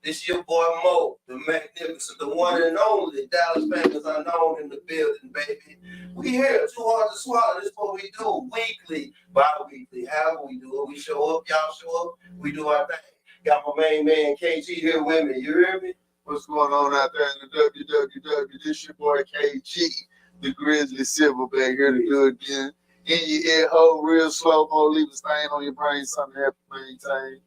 This your boy Mo, the magnificent, the one and only Dallas famous unknown in the building, baby. We here, too hard to swallow. This is what we do, weekly, bi-weekly. However we do it, we show up, y'all show up, we do our thing. Got my main man KG here with me. You hear me? What's going on out there in the WWW? This your boy KG, the Grizzly Silverback, here to do it again. In your ear hole, real slow mo, leave a stain on your brain, something to help you maintain.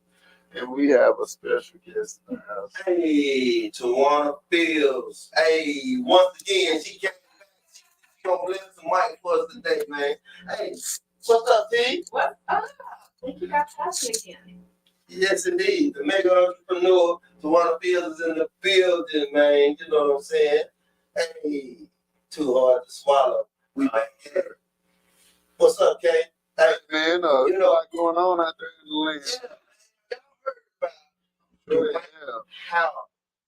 And we have a special guest in the house. Hey, Tawana Fields. Hey, once again, she came back. She gonna bless the mic for us today, man. Hey, what's up, T? What's up? Thank you guys for having me again. Yes, indeed. The mega entrepreneur, Tawana Fields, is in the building, man. You know what I'm saying? Hey, too hard to swallow. We back here. What's up, Kay? Hey, man, you know what's going on out there in the land? Yeah, y'all heard about how.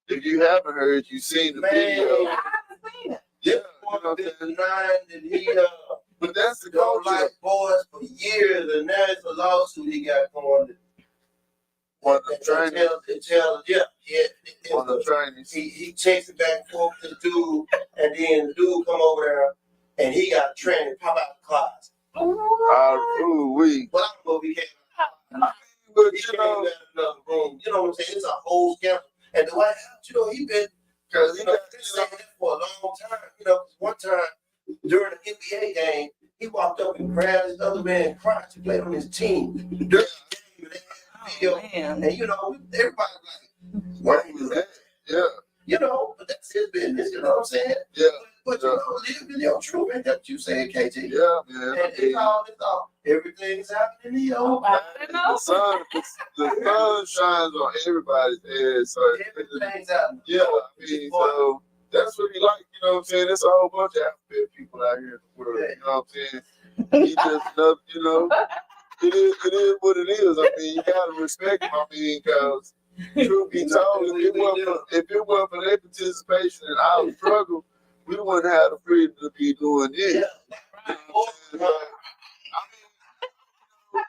If you haven't heard, you've seen the video. I haven't seen it. Yeah, you know what I'm saying? that he But that's the don't culture. like boys for years, and now it's a lawsuit he got going. One of the trainees. One of the trainees. He takes it back and forth to the dude, and then the dude come over there, and he got a trainer pop out the closet. We. But I don't know if he came out. But He you came know, out another room. You know what I'm saying? It's a whole scandal. And the White House, he been, because he been got, saying that for a long time. 'Cause one time during the NBA game, he walked up and grabbed this other man and cried to play on his team. During the game, and they had the video, and everybody like, what was that? Yeah. But that's his business. You know what I'm saying? Yeah. But live in your truth, ain't that what you saying, KG? Yeah, man. And it's all, everything's happening in the old. The sun shines on everybody's head, so Everything's happening. yeah, I mean, so that's what he like, you know what I'm saying? There's a whole bunch of alphabet people out here in the world, you know what I'm saying? He just another, it is what it is. I mean, you gotta respect him. I mean, because truth be told, if it weren't for their participation in our struggle, we wouldn't have the freedom to be doing this. Yeah. You know what I'm saying? I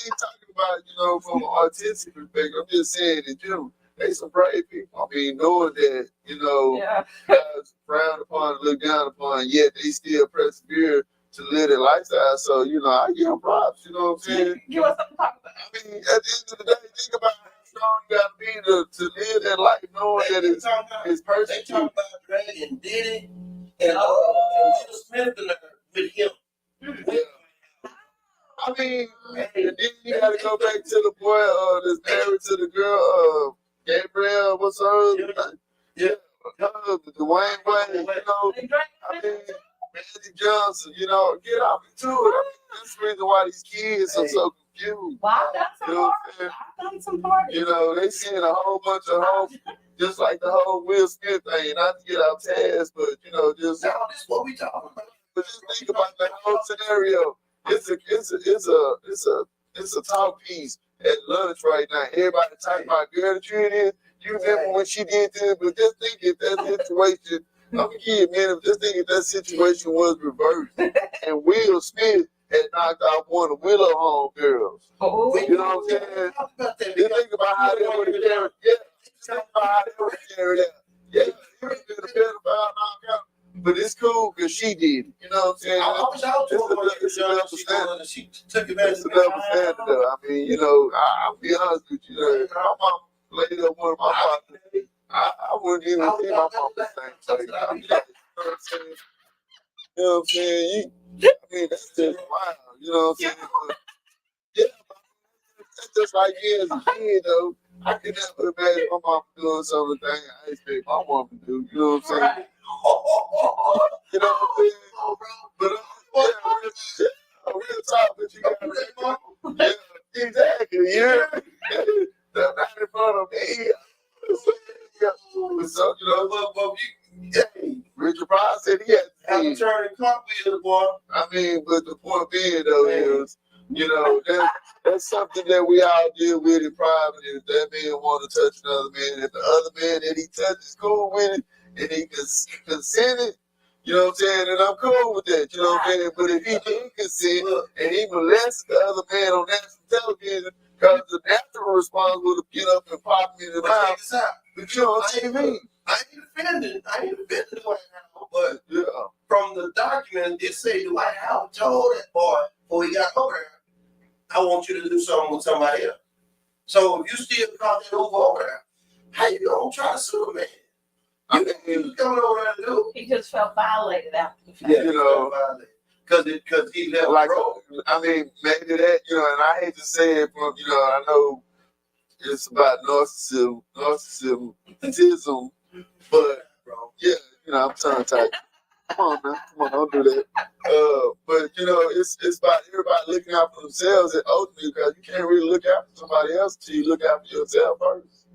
ain't talking about, from an artistic perspective. I'm just saying in general, they some brave people. I mean, knowing that, guys frowned upon, looked down upon, yet they still persevere to live their lifestyle. So, I give them props, you know what I'm saying? Give us something to talk about. I mean, at the end of the day, think about how strong you got to be to live that life knowing that it's personal. They talk about Dre and Diddy and Will Smith with him. Yeah. I mean, and then you got to go back to the boy that's married to the girl, Gabrielle, what's her name? Yeah. Dwayne Wade, I mean, Magic Johnson, get off into it. I mean, that's the reason why these kids are so confused. Well, I've done some parties. They seeing a whole bunch of just like the whole Will Smith thing, not to get out task, but, just. Now, this is what we talking about. But just think about that whole scenario. It's a talk piece at lunch right now. Everybody talking about girl that you in. You remember when she did this, but just think if that situation, I'm gonna give you a minute, just think if that situation was reversed and Will Smith had knocked out one of Willow home girls. You know what I'm saying? Just think about how they would have carried. Yeah, think about how they would have carried out. Yeah, he would have been a pedophile knockout. But it's cool because she did it. You know what I'm saying? I wish I was doing it. She took advantage of it. I mean, I'll be honest with you. My mom played up one of my partners. I wouldn't even see my mom the same place. You know what I'm saying? You know what I'm saying? I mean, that's just wild. You know what I'm saying? But, yeah, that's just like me as a kid, though. I could never imagine my mom doing some of the things I expect my mom to do. You know what I'm saying? You know what I'm saying? But real talk, but you got exactly. Yeah, that's not in front of me. So Richard Pryor said he had to turn and cartwheel, boy. I mean, but the point being though is, that's something that we all deal with in private. If that man want to touch another man, if the other man that he touches cool with it, and he consented, you know what I'm saying, and I'm cool with that, you know what I'm saying? But if he didn't consent and he molested the other man on national television, because the natural response would have get up and pop him in the mouth. But you on TV. I ain't defending Dwight Howard, but Yeah. from the document, it say Dwight Howard told that boy before he got over there, I want you to do something with somebody else. So if you still caught that over there, how you gonna try to sue a man? You was coming over there to do. He just felt violated after the fact. Yeah, You know, because he left like, road. I mean, maybe that, you know, and I hate to say it, but, you know, I know it's about narcissism, but, yeah, you know, I'm tongue-tied. Come on, man. Come on, don't do that. But, you know, it's about everybody looking out for themselves and ultimately, because you can't really look out for somebody else until you look out for yourself first.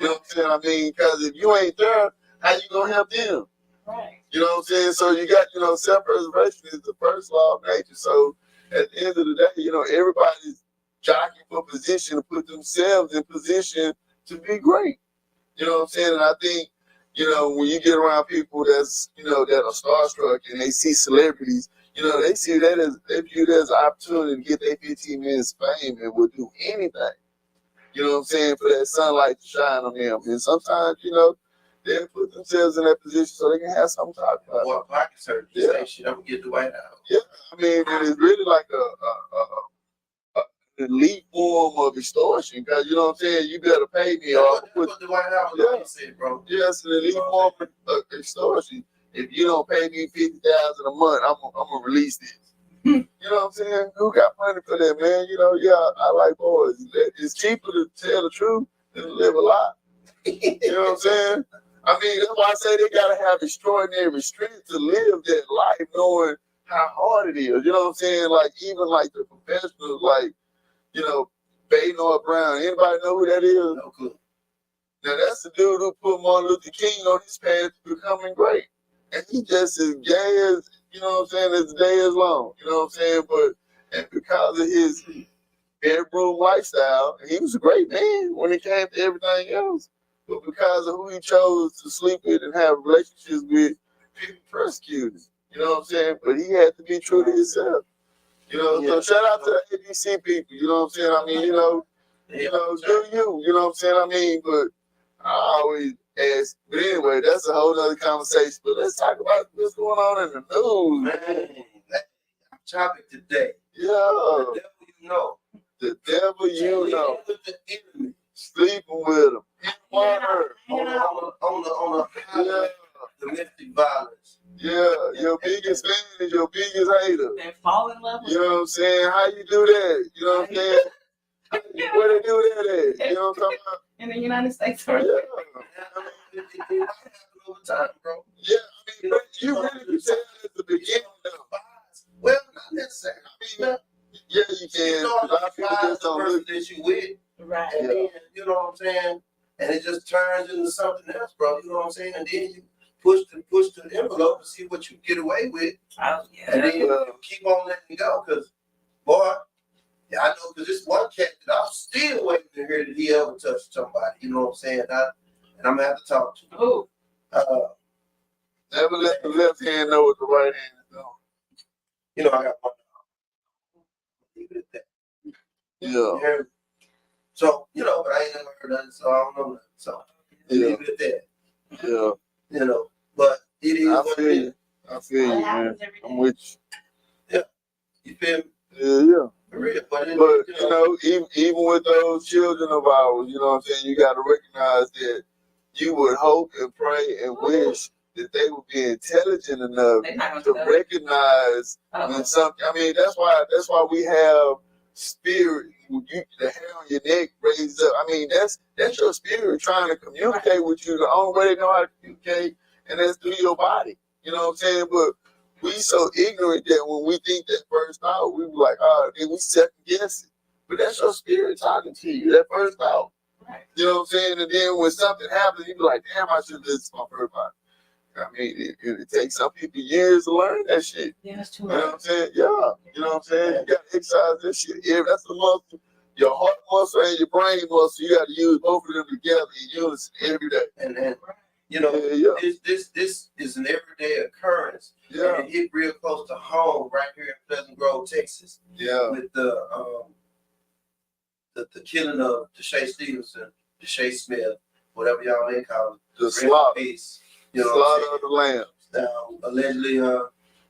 You know what I'm saying? I mean, because if you ain't there, how you going to help them? Right. You know what I'm saying? So you got, you know, self-preservation is the first law of nature. So at the end of the day, you know, everybody's jockeying for position to put themselves in position to be great. You know what I'm saying? And I think, you know, when you get around people that's, you know, that are starstruck and they see celebrities, you know, they see that as, they view that as an opportunity to get their 15 minutes of fame and will do anything. You know what I'm saying? For that sunlight to shine on them. And sometimes, you know, they put themselves in that position so they can have something to talk about. Boy, pocket surgery. Yeah. Say shit, I'm gonna get the White House. Yeah, I mean, and it's really like an elite form of extortion, because you know what I'm saying. You better pay me, or That's what the White House yeah. said, bro. Yeah, it's an elite form of extortion. If you don't pay me $50,000 a month, I'm gonna release this. You know what I'm saying? Who got money for that, man? You know, yeah, I like boys. It's cheaper to tell the truth than to live a lie. You know what I'm saying? I mean, that's why I say they gotta have extraordinary strength to live that life, knowing how hard it is. You know what I'm saying? Like even like the professionals, like, you know, Baynor Brown. Anybody know who that is? No clue. Now that's the dude who put Martin Luther King on his path to becoming great, and he just as gay as, you know what I'm saying, as the day is long. You know what I'm saying? But and because of his bedroom lifestyle, he was a great man when it came to everything else. But because of who he chose to sleep with and have relationships with, people persecuted him. You know what I'm saying? But he had to be true to himself. You know, so shout out to the ABC people. You know what I'm saying? I mean, you know, do you? You know what I'm saying? I mean, but I always ask. But anyway, that's a whole nother conversation. But let's talk about what's going on in the news. Man, that topic today. Yeah. The devil you know. The devil you know. With the enemy. Sleeping with him. On the highway, domestic violence. Yeah, your biggest fan is your biggest hater. They fall in love with You know what I'm saying? How you do that? You know what I'm saying? Where they do that at? You know what I'm talking about? in the United States. Yeah. I mean, it might happen over time, bro. Yeah, I mean, you really can tell at the beginning though. Well, not necessarily. I mean, Yeah, you can. you know, A lot of people just don't person look. that you with, Right. and then, you know what I'm saying? And it just turns into something else, bro. You know what I'm saying? And then you push the envelope to see what you get away with. Oh, yeah. And then you keep on letting it go. Because, boy, yeah, I know, because this one cat that I'm still waiting to hear that he ever touched somebody. You know what I'm saying? And I'm going to have to talk to him. Oh. Never let the left hand know what the right hand is doing. You know, I got one. Leave it at that. Yeah. So, you know, but I ain't never heard nothing, so I don't know nothing. So, leave it at that. Yeah. You know, but it is I what feel it you. is. I feel you, man. I'm with you. You feel me? Yeah. For real. But you know, even with those children of ours, you know what I'm saying, you got to recognize that you would hope and pray and wish that they would be intelligent enough to recognize when something. I mean, that's why we have spirit. The hair on your neck raised up. I mean, that's your spirit trying to communicate with you. The only way they know how to communicate, and that's through your body. You know what I'm saying? But we so ignorant that when we think that first thought, we be like, oh, then we second guess it. But that's your spirit talking to you. That first thought. You know what I'm saying? And then when something happens, you be like, damn, I should have listened to my first thought. I mean, it takes some people years to learn that shit. Yeah, that's too You know what I'm saying? Yeah. You know what I'm saying? You got to exercise that shit. Yeah, that's the muscle. Your heart muscle and your brain muscle, you got to use both of them together in unison every day. And then, you know, this is an everyday occurrence. Yeah. And it hit real close to home right here in Pleasant Grove, Texas. Yeah. With the killing of Deshae Stevenson, Deshae Smith, whatever y'all may call it. The Rest in slaughter. peace. You know what Slaughter of the lamb. I'm saying? Allegedly,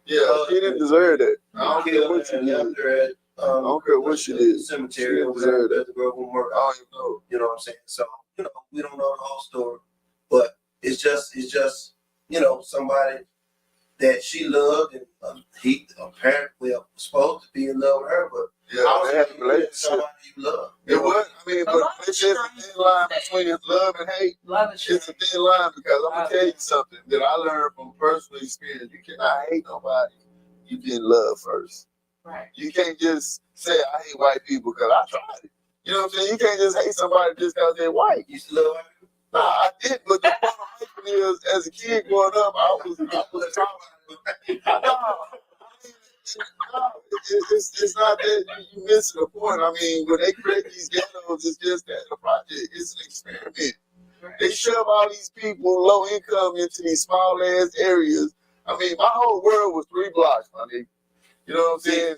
Yeah, she didn't deserve that. I don't care killed what she and did. left her at I don't care what she did. cemetery She or deserved whatever. that. Let the girl go work. I don't even know. You know what I'm saying? So, you know, we don't know the whole story, but it's just, you know, somebody that she loved, and he apparently was supposed to be in love with her, but Yeah, they had a relationship. somebody you love. It was, I mean, but it's just a thin line between love and hate. Love is It's a thin line because I'm gonna tell you something that I learned from personal experience. You cannot hate nobody. You can love first. right. You can't just say I hate white people because I tried it. You know what I'm saying? You can't just hate somebody just because they're white. You used to love her? Nah, I did, but the point I'm making is, as a kid growing up, I was traumatized. No, it's not that you missing the point. I mean, when they create these ghettos, it's just that the project is an experiment. They shove all these people, low income, into these small ass areas. I mean, my whole world was 3 blocks, my nigga. You know what I'm saying?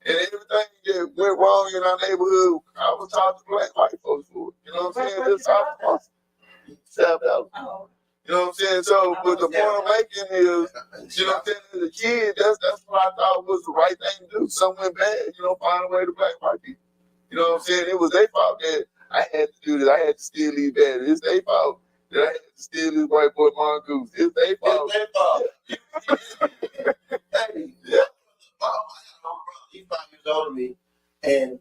And everything that went wrong in our neighborhood, I was taught to blame white folks for it. You know what I'm saying? Just talk stabbed out. Oh. You know what I'm saying? So, but the point I'm making is, you know what I'm saying? As a kid, that's what I thought was the right thing to do. Something went bad, you know, find a way to blame white people. You know what I'm saying? It was their fault that I had to do this. I had to steal these batteries. It's their fault that I had to steal this white boy mongoose. It's their fault. It's their fault. Hey, yeah. My brother, he's 5 years older than me, and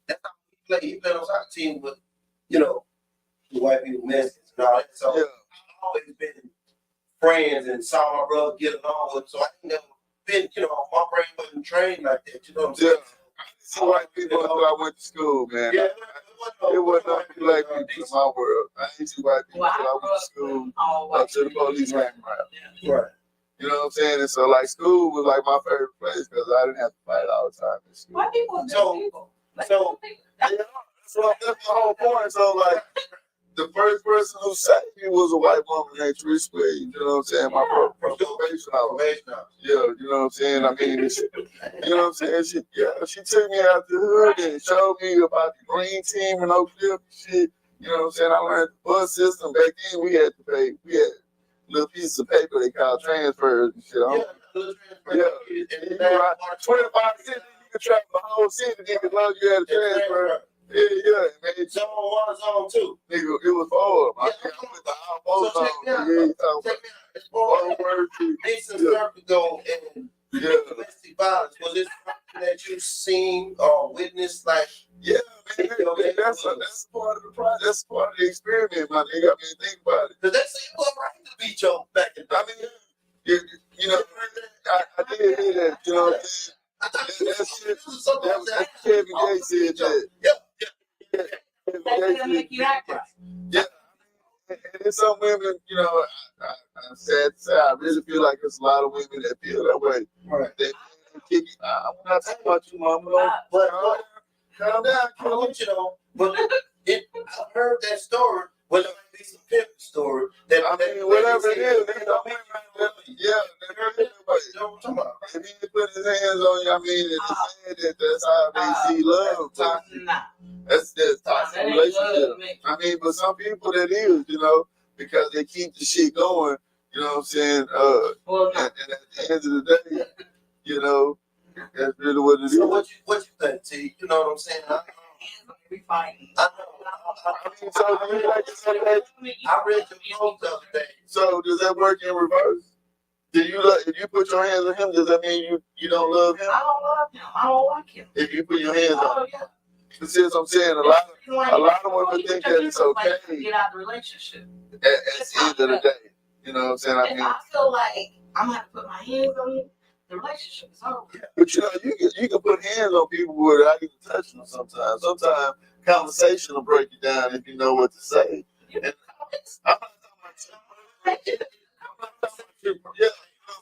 that's how he played. He played on soccer team with, you know, the white people Mexicans and all that. So Yeah. I've always been friends and saw my brother get along with him. So I ain't never been, you know, my brain wasn't trained like that. You know what I'm saying? Yeah. I didn't see white people until I went to school, man. Yeah, It wasn't nothing black people in my world. I didn't see white people Well, until I I went grew to up school. with all Up white to the police came around. Yeah. Right. You know what I'm saying? And so, like, school was like my favorite place because I didn't have to fight all the time in school. White people are good So- people. Like, so- Yeah, so that's the whole point. So, like, the first person who saved me was a white woman named Trish Williams. You know what I'm saying? My probation officer. Yeah, you know what I'm saying? I mean, you know what I'm saying? She took me out the hood and showed me about the green team and Oak Cliff and shit. You know what I'm saying? I learned the bus system. Back then, we had to pay. We had little pieces of paper they called transfers and shit. Yeah. And you ride 25 cents, you could travel the whole city as long as you had a transfer. Yeah, man. Zone 1, Zone 2. Nigga, it was hard. I Yeah. put the almost So on. check me out. Yeah, you talking Check me out. As far about as word to Mason Yeah. Serpico and yeah. domestic violence, was it something that you've seen or witnessed? Like, Yeah, man, that's part of the project. That's part of the experiment, my nigga. I mean, think about it. because they say it was right to beat your back in the I mean, you know, I did hear that. You know what I'm saying? That Kevin Gates said that. Yeah. Kevin They Gates gonna make you act right. Yeah, and there's some women, you know, I'm sad to say, I really feel like there's a lot of women that feel that way. Right. They kick you. I'm not talking about you, mama. But Calm down, I want you know, but I've heard that story. Well, there might be some pimp story. That I mean, whatever it is, there's some women that, yeah, they feel that way. You know what I'm talking about? If he put his hands on you, I mean, it's saying that that's how they see love. Nah. That's Nah, toxic that ain't relationship. love, man. I mean, but some people that is, you know, because they keep the shit going, you know what I'm saying? Well, no. And at the end of the day, you know, that's really what it is. So what you think, T? You know what I'm saying? We fighting. I mean, so do you like to say that? I read your post the other day. So does that work in reverse? Do you if you put your hands on him, does that mean you don't love him? I don't love him. I don't like him. If you put your hands on Oh him, yeah. you see what I'm saying? A lot of women think that it's okay Get out of the relationship. at the end of the day. You know what I'm saying? I If mean, I feel like I'm gonna have to put my hands on you, the relationship is over. but you know, you can put hands on people without even touching them sometimes. Sometimes conversation will break you down if you know what to say. And I'm not talking about you. I'm not talking about you. Yeah.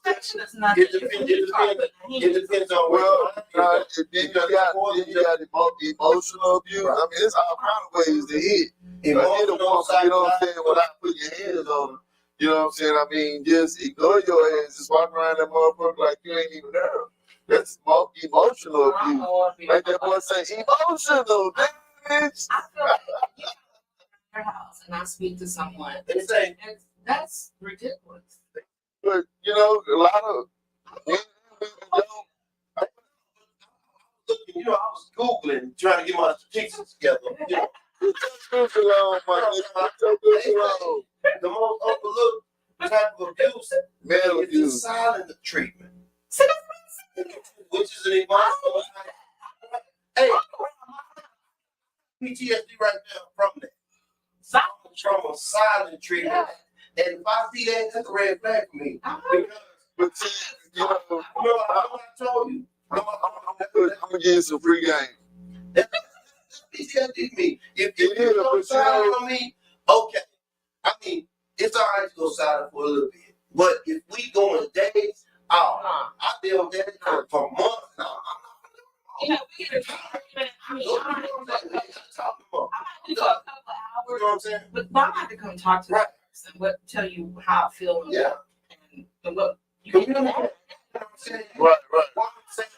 Affection is not It just depends- you it start depends- putting It hands. depends on Well, where then you got emotional abuse. I mean, it's all kind of ways to hit. You know what I'm saying, without putting your hands on them. You know what I'm saying? I mean, just ignore your ass. Just walk around that motherfucker like you ain't even there. That's emotional abuse. Like that boy say, emotional, bitch. I feel like their house and I speak to someone. They say, That's ridiculous. But you know, a lot of men don't. looking, I was Googling, trying to get my pictures together. Put your alone, my nigga. Put your alone. The most overlooked type of abuse Male is the abuse. silent treatment, which is an emotional type. Hey, PTSD right now from that. From a silent treatment. And if I see that, that's a red flag for me. But see, you know, Remember, I told you. I'm gonna give you some free game. That's PTSD me. If It you is, go but you silent know- on me, okay. I mean, it's all right to go silent for a little bit. But if we going days, I deal with that for months. You know, we get a I mean, I might Talking about. do for a couple of You hours, know what I'm saying? but I have to come talk to Right. the person, tell you how I feel Yeah. and what you You can know do. what I'm saying? Right, right. One saying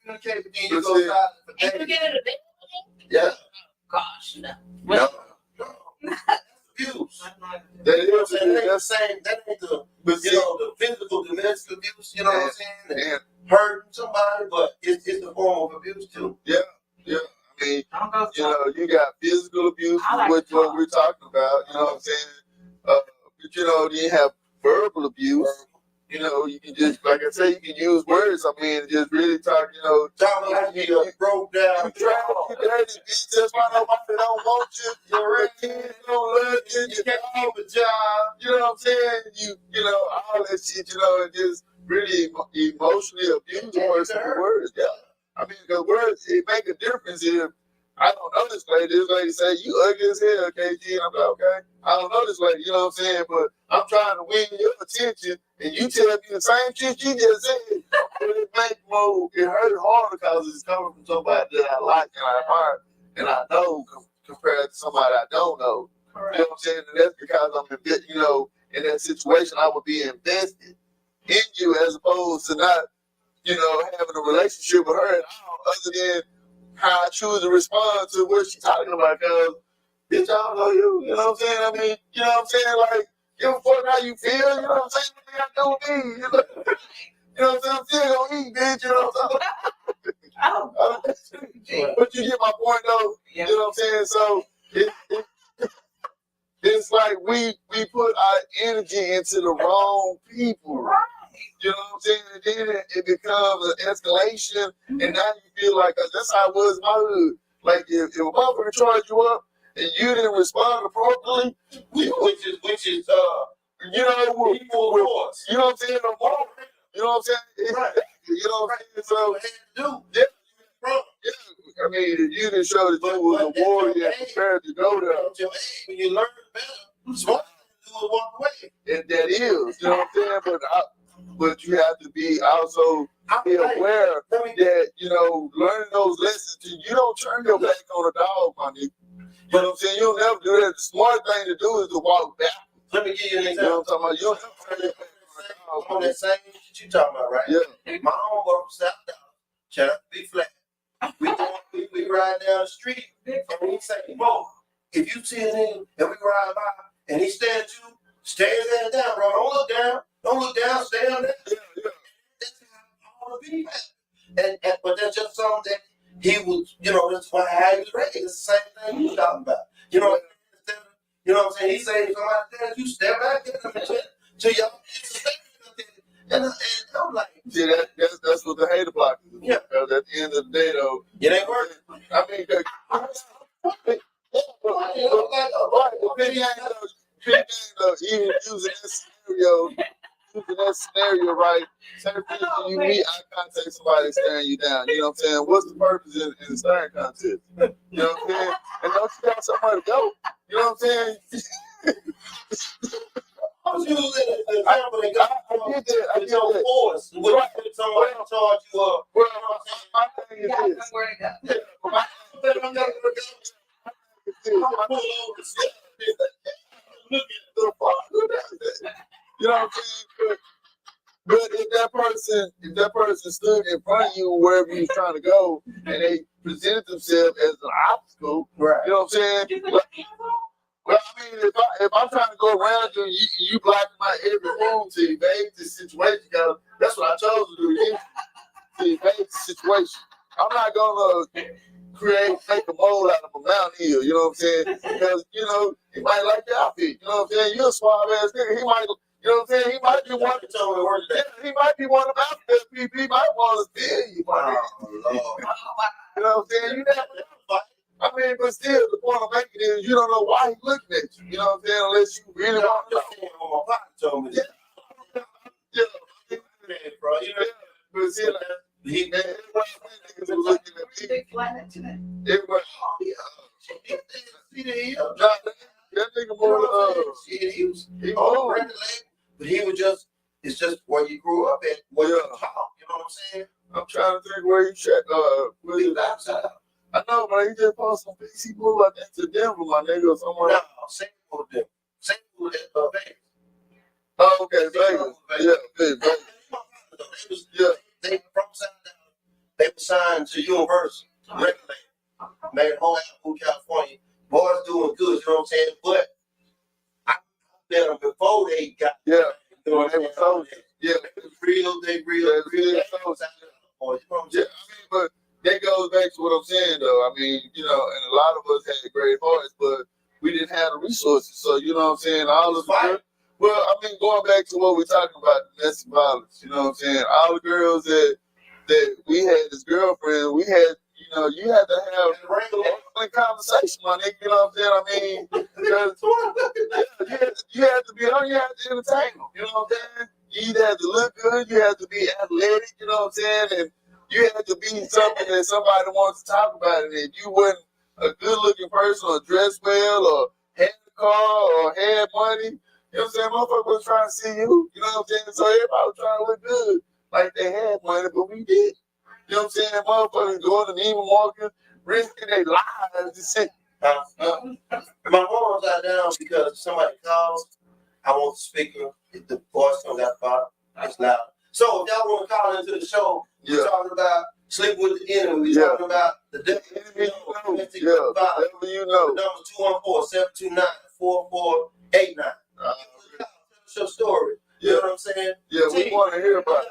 communicate, but then you But go see- silent for And you days. get it a bit. Yeah. Gosh, no. No. That's abuse. I'm not- That You know what I'm is, saying? That ain't the that's, same. That ain't the, but you see, know, the physical domestic abuse, you know what I'm saying? And and hurting somebody, but it's a form of abuse too. I mean, Don't go you know, you got physical abuse, I like which to what talk. we're talking about. You know what I'm saying? But you know, then you have verbal abuse. You know, you can just, like I say, you can use words. I mean, just really talk. You know, Talking like you broke down. you try to get dirty, bitch. That's why nobody don't want you. Your kids don't love you. You can't keep a job. You know what I'm saying? You know, all that shit. You know, and just really emotionally abuse the person with words. Yeah. I mean, because words, it make a difference if I don't know this lady. This lady say, you ugly as hell, KG. And I'm like, okay. I don't know this lady, you know what I'm saying? But I'm trying to win your attention, and you tell me the same shit you just said. But it make more, it hurt harder because it's coming from somebody that I like and I admire and I know compared to somebody I don't know. You know what I'm saying? And that's because I'm, you know, in that situation, I would be invested in you as opposed to not, you know, having a relationship with her at all, other than how I choose to respond to what she's talking about. Because, bitch, I don't know you. You know what I'm saying? I mean, you know what I'm saying? Like, give a fuck how you feel. You know what I'm saying? What you got to do with me? You know what I'm saying? I'm still gonna eat, bitch. You know what I'm saying? But you get my point, though. Yeah. You know what I'm saying? So, it's like we put our energy into the wrong people. You know what I'm saying? And then it becomes an escalation, and now you feel like, 'cause that's how it was in my hood. Like, if a motherfucker charged you up and you didn't respond appropriately, Which is you know, equal force. you know what I'm saying? No more. You know what I'm saying? Right. You know what I'm saying? So, What you had to do. I mean, if you didn't show that you was a warrior and prepared to go there, At your age, when you learn better, smart thing to do is walk away. and that is, you know what I'm saying? But you have to be also be aware that, you know, learning those lessons, you don't turn your back on a dog, my nigga. You know what I'm saying? You'll never do that. The smart thing to do is to walk back. Let me give you an You know example. what I'm talking about? You'll never turn your back on a dog. On that same shit you talking about, right? Yeah. My homeboy from South Dallas, shout out to Big Flat. We ride down the street, and he say, Mo, if you see a nigga and we ride by and he stare at you, stare his ass down, bro. Don't look down. Don't look down. Stay on that. That's how all the people happen. But that's just something that he was, that's why how he was raised. It's the same thing you talking about. You know what I'm saying? He say if somebody stares at you, step back to y'all. And I'm like, See, that's what the hater block is. Yeah. Because at the end of the day, though, it ain't working. I mean, even using that scenario, right? Certain things you meet eye contact, somebody staring you down. You know what I'm saying? What's the purpose in the staring contest? You know what I'm saying? And don't you got somewhere to go? You know what I'm saying? I was using the example that got I get that. I with get your that. force. When you put somebody to charge you up. Well, my thing You is got this. somewhere to go. My thing is this. Look The fuck? You know what I'm saying? But if that person stood in front of you wherever you was trying to go and they presented themselves as an obstacle, Right. you know what I'm saying? You put your hands on? Well, I mean, if I'm trying to go around you, you blocking my every move to evade the situation, because that's what I chose to do. To evade the situation. I'm not gonna make a mole out of a mountain hill, you know what I'm saying? Because, you know, he might like the outfit, you know what I'm saying? You're a suave ass nigga. He might, you know what I'm saying? He might be one. He might be one of my people. He might want to steal you, my nigga. Lord. You know what I'm saying? You never know. I mean, but still, the point I'm making is you don't know why he's looking at you. You know what I'm saying? Unless you really want to know. My partner told me. Yeah, bro. You know, but see, like, he man, niggas are looking at me. Everybody, see the that nigga more he was old. but he was just, it's just where you grew up at, where you talk, you know what I'm saying? I'm trying to think where he checked, He was outside. I know, man, he just posted some piece. He moved like that to Denver, my nigga, or somewhere. No, same with them. Same with Vegas. Oh, okay, Vegas. Yeah, Vegas. They from South, they were signed to Universal, record label, made a whole album in California. Boys doing good, you know what I'm saying? But I met them before they got, you know what I'm saying? Yeah, They real. You know what I'm saying? I mean, but that goes back to what I'm saying, though. I mean, you know, and a lot of us had great hearts, but we didn't have the resources. So, you know what I'm saying? All of the well, I mean, going back to what we're talking about, domestic violence, you know what I'm saying? All the girls that we had as girlfriends, we had, you know, you had to have a regular conversation, my nigga, you know what I'm saying? I mean, because you had to be on, you had to entertain them, you know what I'm saying? You either had to look good, you had to be athletic, you know what I'm saying? And you had to be something that somebody wants to talk about. And if you wasn't a good-looking person or dressed well or had a car or had money, you know what I'm saying? Motherfucker was trying to see you. You know what I'm saying? So everybody was trying to look good. Like they had money, but we did. You know what I'm saying? Motherfuckers going to Neiman Marcus, risking their lives to say. My phone's out down because somebody calls. I want the speaker. If the voice comes out the bottom, it's loud. So if y'all want to call into the show, we're talking about sleeping with the enemy. We're talking about the domestic violence. You know. The number 214-729-4489. Tell us your story. You know what I'm saying? Yeah, we want to hear about it.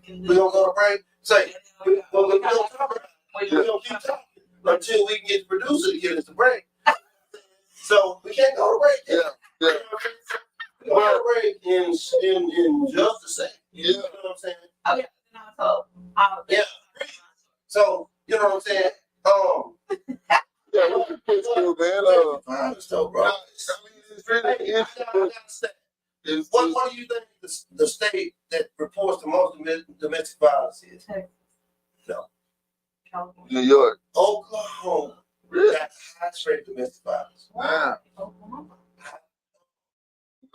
We're going to go to break. Say, we're going to talk about it. We're going to keep talking until we can get the producer to give us the break. So we can't go to break. Yeah. We're going to go to break in just a second. You know what I'm saying? Oh, yeah. Yeah. So, you know what I'm saying? Yeah, what's the pitch do, man? So, bro. I mean, it's really interesting. What do you think the state that reports the most domestic violence is? No. New York. Oklahoma. Really? Got highest rate of domestic violence. Wow.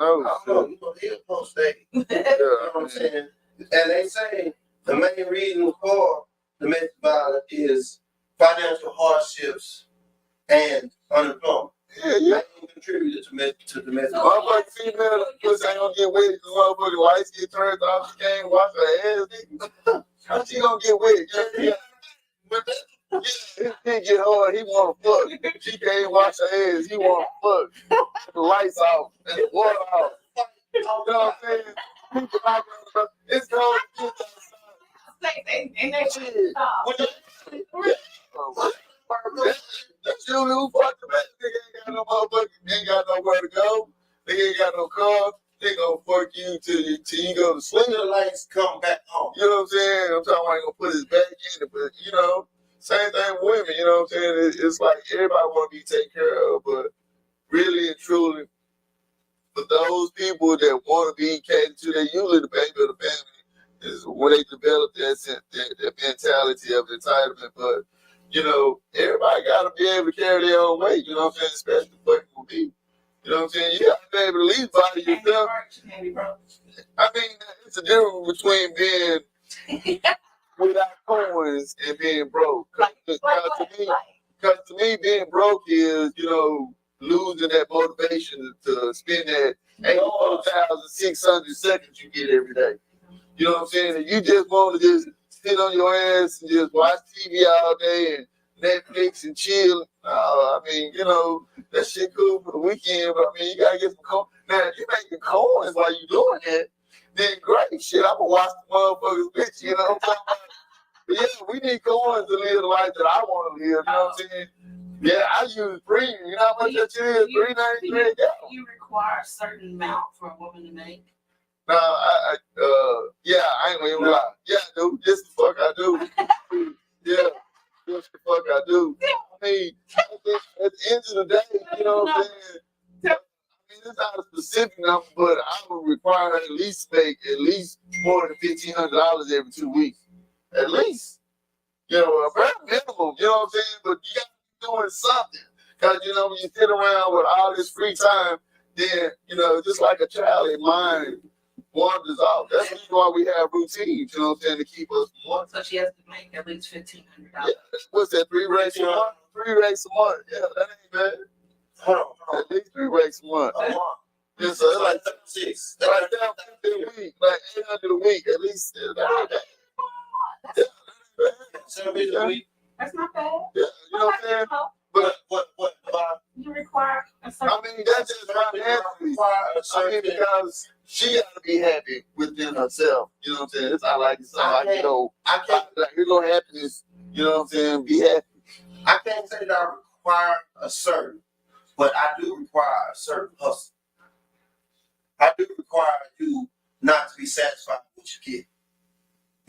No, you know, he'll post state. You know what I'm saying? And they say the main reason for domestic violence is financial hardships and unemployment. Yeah. Contributed to domestic violence. Motherfucking female pussy ain't gonna get wet because motherfucking lights get turned off. She can't wash her ass, nigga. How she gonna get wet? His dick get hard, he wanna fuck. She can't wash her ass, he wanna fuck. The lights off and the water off. You know what I'm saying? People like it's cold. That's usually who fucked the best. Nigga ain't got no motherfucker, ain't got nowhere to go. They ain't got no car. They gonna fuck you till you go to sleep. The lights come back on. You know what I'm saying? I'm talking about he gonna put his back in it, but you know, same thing with women. You know what I'm saying? It's like everybody want to be taken care of, but really and truly, for those people that want to be catered to, they usually the baby of the family is where they develop that mentality of entitlement. But you know, everybody got to be able to carry their own weight. You know what I'm saying? Especially fucking with me. You know what I'm saying? You got to be able to at least body yourself. I mean, it's a difference between being without coins and being broke. Because to me, being broke is, you know, losing that motivation to spend that 84,600 seconds you get every day. You know what I'm saying? If you just want to just sit on your ass and just watch TV all day and Netflix and chill. I mean, you know, that shit cool for the weekend, but I mean, you gotta get some coins. Now, if you making coins while you doing that, then great shit. I'm gonna watch the motherfuckers bitch, you know what I'm talking about? But yeah, we need coins to live the life that I want to live, you know what I'm saying? Yeah, I use premium. You know how much that shit is? $3.93. You require a certain amount for a woman to make. No, yeah, I ain't gonna even lie. Yeah, I do. Just the fuck I do. Yeah, just the fuck I do. I mean, at the end of the day, you know what I'm saying? I mean, it's not a specific number, but I would require her at least make at least more than $1,500 every 2 weeks. At least. You know, a bare minimum, you know what I'm saying? But you gotta be doing something. Because, you know, when you sit around with all this free time, then, you know, just like a child, their mind wanders off. That's the reason why we have routines, you know what I'm saying, to keep us warm. So she has to make at least $1,500. Yeah, what's that, 3 racks a month? 3 racks a month. Yeah, that ain't bad. Hold on. At least 3 racks a month. Yeah, so it's like 36. like $750 a week, like $800 a week, at least. That ain't bad. Yeah, $7 a week. That's not bad. yeah, you know what I'm saying? But What? You require a certain. I mean, that's just financially. I mean, because she got to be happy within herself. You know what I'm saying? It's not like it's not like, you know, I can't. like here's no happiness. You know what I'm saying? Be happy. I can't say that I require a certain, but I do require a certain hustle. I do require you not to be satisfied with what you get.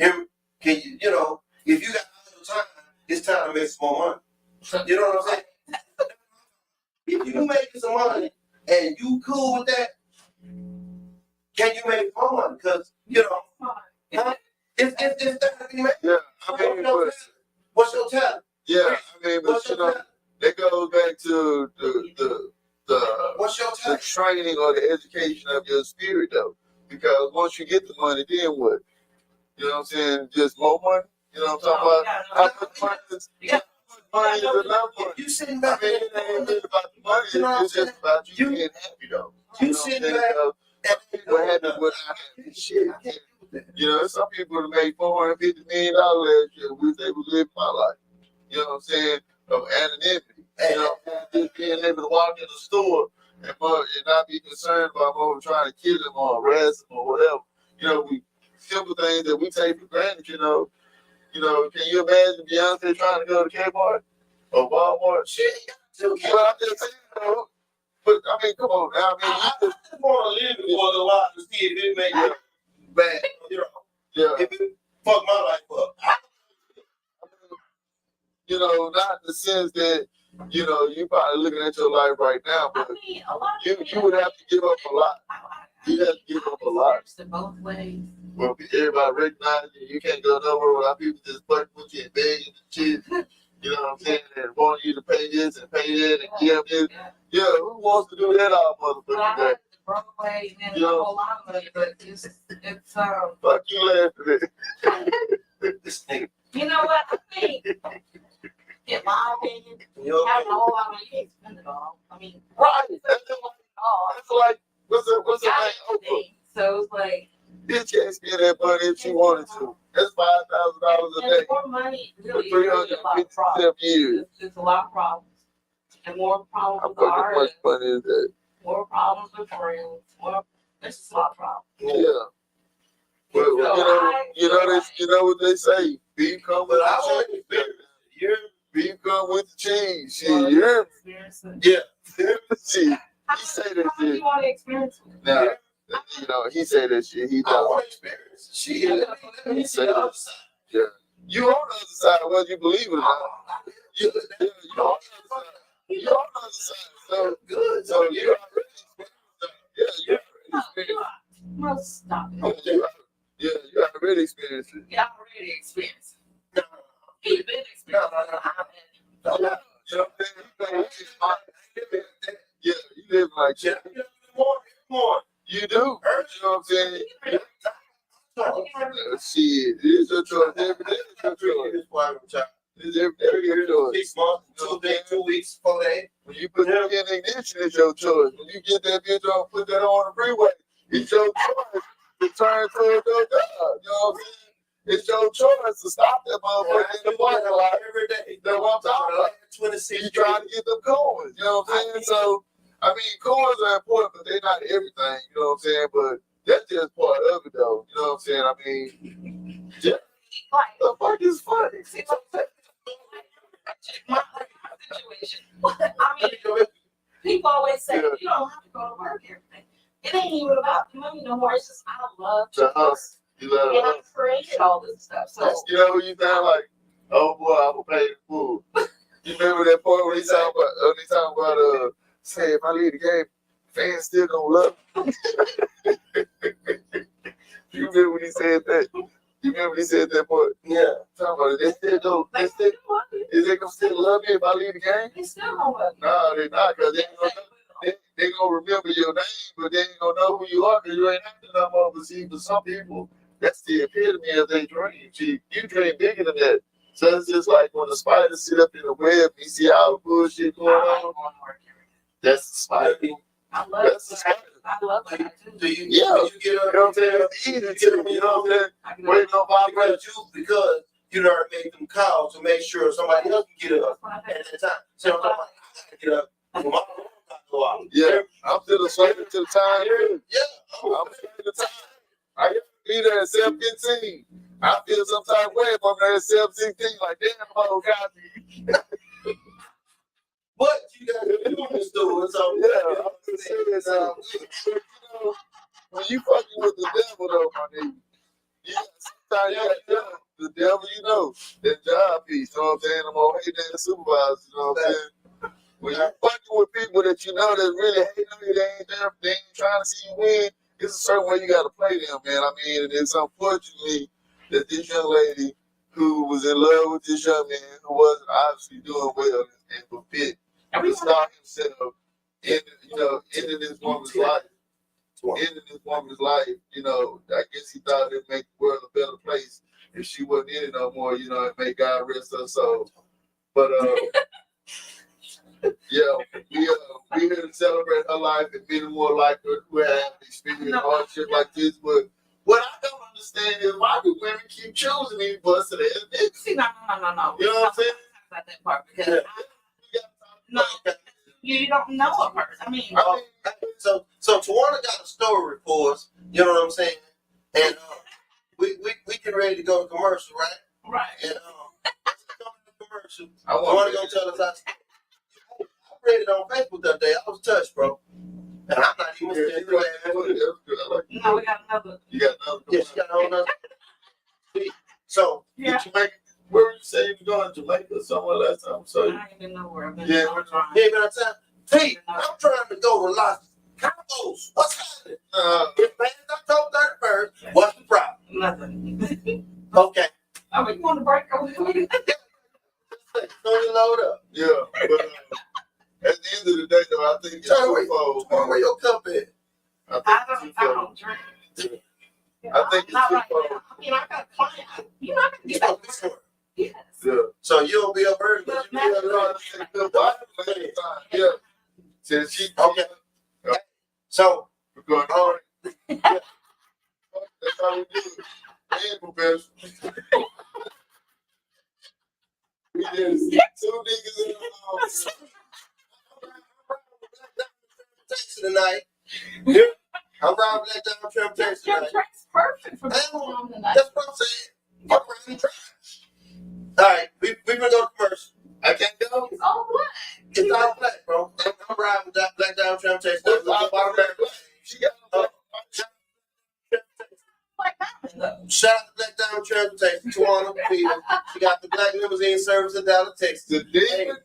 Hear me? Can you, you know, if you got a little time, it's time to make some more money. You know what I'm saying? If you making some money and you cool with that, can you make more money? Because, you know, it's time to be made. Yeah, I mean, but, What's your talent? yeah, I mean, but What's you your know, talent? that goes back to What's your the talent? training or the education of your spirit, though. Because once you get the money, then what? You know what I'm saying? Just more money. You know what I'm talking about? How much money is? Yeah. Money is enough money. You sitting I back mean, it ain't really about the money. You know what I'm It's just about you being happy, though. You sitting back Some people are happy with shit. You know, some people that made $450 million last year wish they would live my life. You know what I'm saying? Of anonymity. You know, just being able to walk in the store and not be concerned about mother trying to kill him or harass him or whatever. You know, we simple things that we take for granted, you know. You know, can you imagine Beyonce trying to go to Kmart or Walmart? Shit, well, I'm just saying, you know, but I mean, come on now. I mean, you just want to live it for a while to see if it make you bad. You know, yeah. if it fuck my life up. You know, not in the sense that, you know, you probably looking at your life right now, but A lot of you would have to give up a lot. You have to give up a lot. Both ways. Well, everybody recognize you can't go nowhere without people just put you in bed and shit. You know what I'm saying? And want you to pay this and pay that and give this. Yeah, who wants to do that all motherfucking day? Broadway and a whole lot of money, but it's Fuck you laughing at. This nigga. you know what I think. In my opinion, having a whole lot of money, you can't spend it all. I mean, Right. That's like, what's the name? Oprah. So it's like. Bitch can't spend that money if she wanted to. That's $5,000 a day. More money For really is a lot of 357 problems. years. It's a lot of problems. And more problems How with much artists, money is that? more problems with friends, there's just a lot of problems. Yeah. Well, you know what they say. Beef come with the cheese. Beef come with the cheese. Shit, yeah. Yeah. See, he say that How do shit. you want to experience it? Now, you know, he say that shit. He I don't. want to experience. Shit. Let me see the other side. Yeah. You on the other side, whether you believe it or not. You on the other side. You on the other side. So Good. So you already experienced it. No, stop it. You already experienced it. Yeah, I already experienced No, it. He's been experiencing it. You know what I'm saying? Yeah, you live like shit. More. You do. You know what I'm saying? Shit, it is your choice. Every day is your choice. It's every day your choice. 6 months, 2 weeks, 4 days. When you put it in ignition, it's your choice. When you get that bitch on, put that on the freeway, it's your choice to turn towards your God. You know what I'm saying? It's your choice to stop that motherfucker in the parking lot every day. That's what I'm talking about. 26. You trying to get them coins, you know what I'm saying? So, I mean, coins are important, but they're not everything, you know what I'm saying? But that's just part of it, though. You know what I'm saying? I mean, just, the fuck is funny? My situation. I mean, people always say, you don't have to go to work every day. It ain't even about the money no more. It's just, I love to work. You love And I created all this stuff. So, you know, you sound like, oh boy, I will pay the fool. You remember that part when he talking about, say, if I leave the game, fans still gonna love me. You remember when he said that? You remember when he said that part? Yeah. Talking about it. Is they gonna still love me if I leave the game? they still don't love you. No, they're not, because they gonna remember your name, but they ain't gonna know who you are, because you ain't acting no more. But see, for some people, that's the epitome of their dream. See, you dream bigger than that. So it's just like when the spiders sit up in the web, you see all the bullshit going on. That's the spider. I love that. I love that. Do you Yeah. get up? You know what I'm saying? It's easy to, you know what I'm saying? Waiting on vibration. Because you know, make them calls to make sure somebody else can get up at that time. So I'm like, I gotta get up. My alarm gotta go out. Yeah, I'm still a slave to the time. Yeah. I'm a slave to the time. I got to be there at 7:15. I feel some type of way if I'm there at 7:16. Like, damn, oh God. But you got to do this though. So Yeah, I'm just saying that. You know, when you fucking with the devil, though, my nigga, sometimes you got the devil, you know, that job piece. You know what I'm saying? I'm gonna hate that supervisor. You know what I'm saying? When you're fucking with people that you know that really hate you, they ain't there, they ain't trying to see you win. It's a certain way you got to play them, man. I mean, and it's unfortunately that this young lady who was in love with this young man who wasn't obviously doing well and was fit, he saw himself ending this woman's life. Ending this woman's life, you know, I guess he thought it'd make the world a better place if she wasn't in it no more, you know, and make God rest her soul. But yeah, we here to celebrate her life and many more like her who have experienced hardship like this. But what I don't understand is why do women keep choosing these busted ass niggas? See, no. You know what I'm saying? About that part because you don't know a person. I mean, so Tawana got a story for us. You know what I'm saying? And we get ready to go to commercial, right? Right. And commercial. Tawana gonna tell us how. I read it on Facebook that day. I was touched, bro. And I'm not even saying no, we got another. You got another? Yeah, she got another. So, yeah. Jamaica, where were you saying you going? Jamaica or somewhere last time? So, I don't even know where I've been. Yeah, you ain't been out of town? Hey, I'm trying to go to Los Cabos. What's happening? If man's October 31st, what's the problem? Nothing. Okay. I mean, you want to break over? So you load up. yeah, but at the end of the day, though, I think it's twofold. Where your cup is? I don't drink. I think it's not right twofold. now. I mean, I got a client. You're not going to get up this work. Yes. Yeah. So you'll be up early. But But you be up early. Yeah. Since she Okay. So we're going on. That's how we do it. And professional. We just 2 niggas in the tonight. Yeah. I'm riding Black Diamond Transportation Your tonight. drink's perfect for this one tonight. That's what I'm saying. I'm riding trash. All right, we're gonna go to commercial. I can't go. It's all black. It's all black, bro. I'm riding Black Diamond Transportation. She got Like diamond, though. Shout out to Black Diamond Transportation, Tawana Field. She got the Black Limousine service in Dallas, Texas. the devil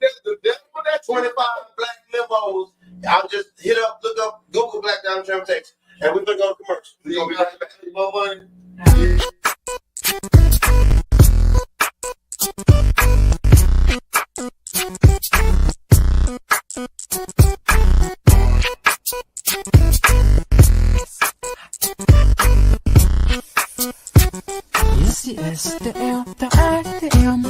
that 25 black limos. I'll just look up, Google Black Diamond Transportation, and we're gonna go to commercial. We're gonna be right back. more money. Yes, the L, the I, the M.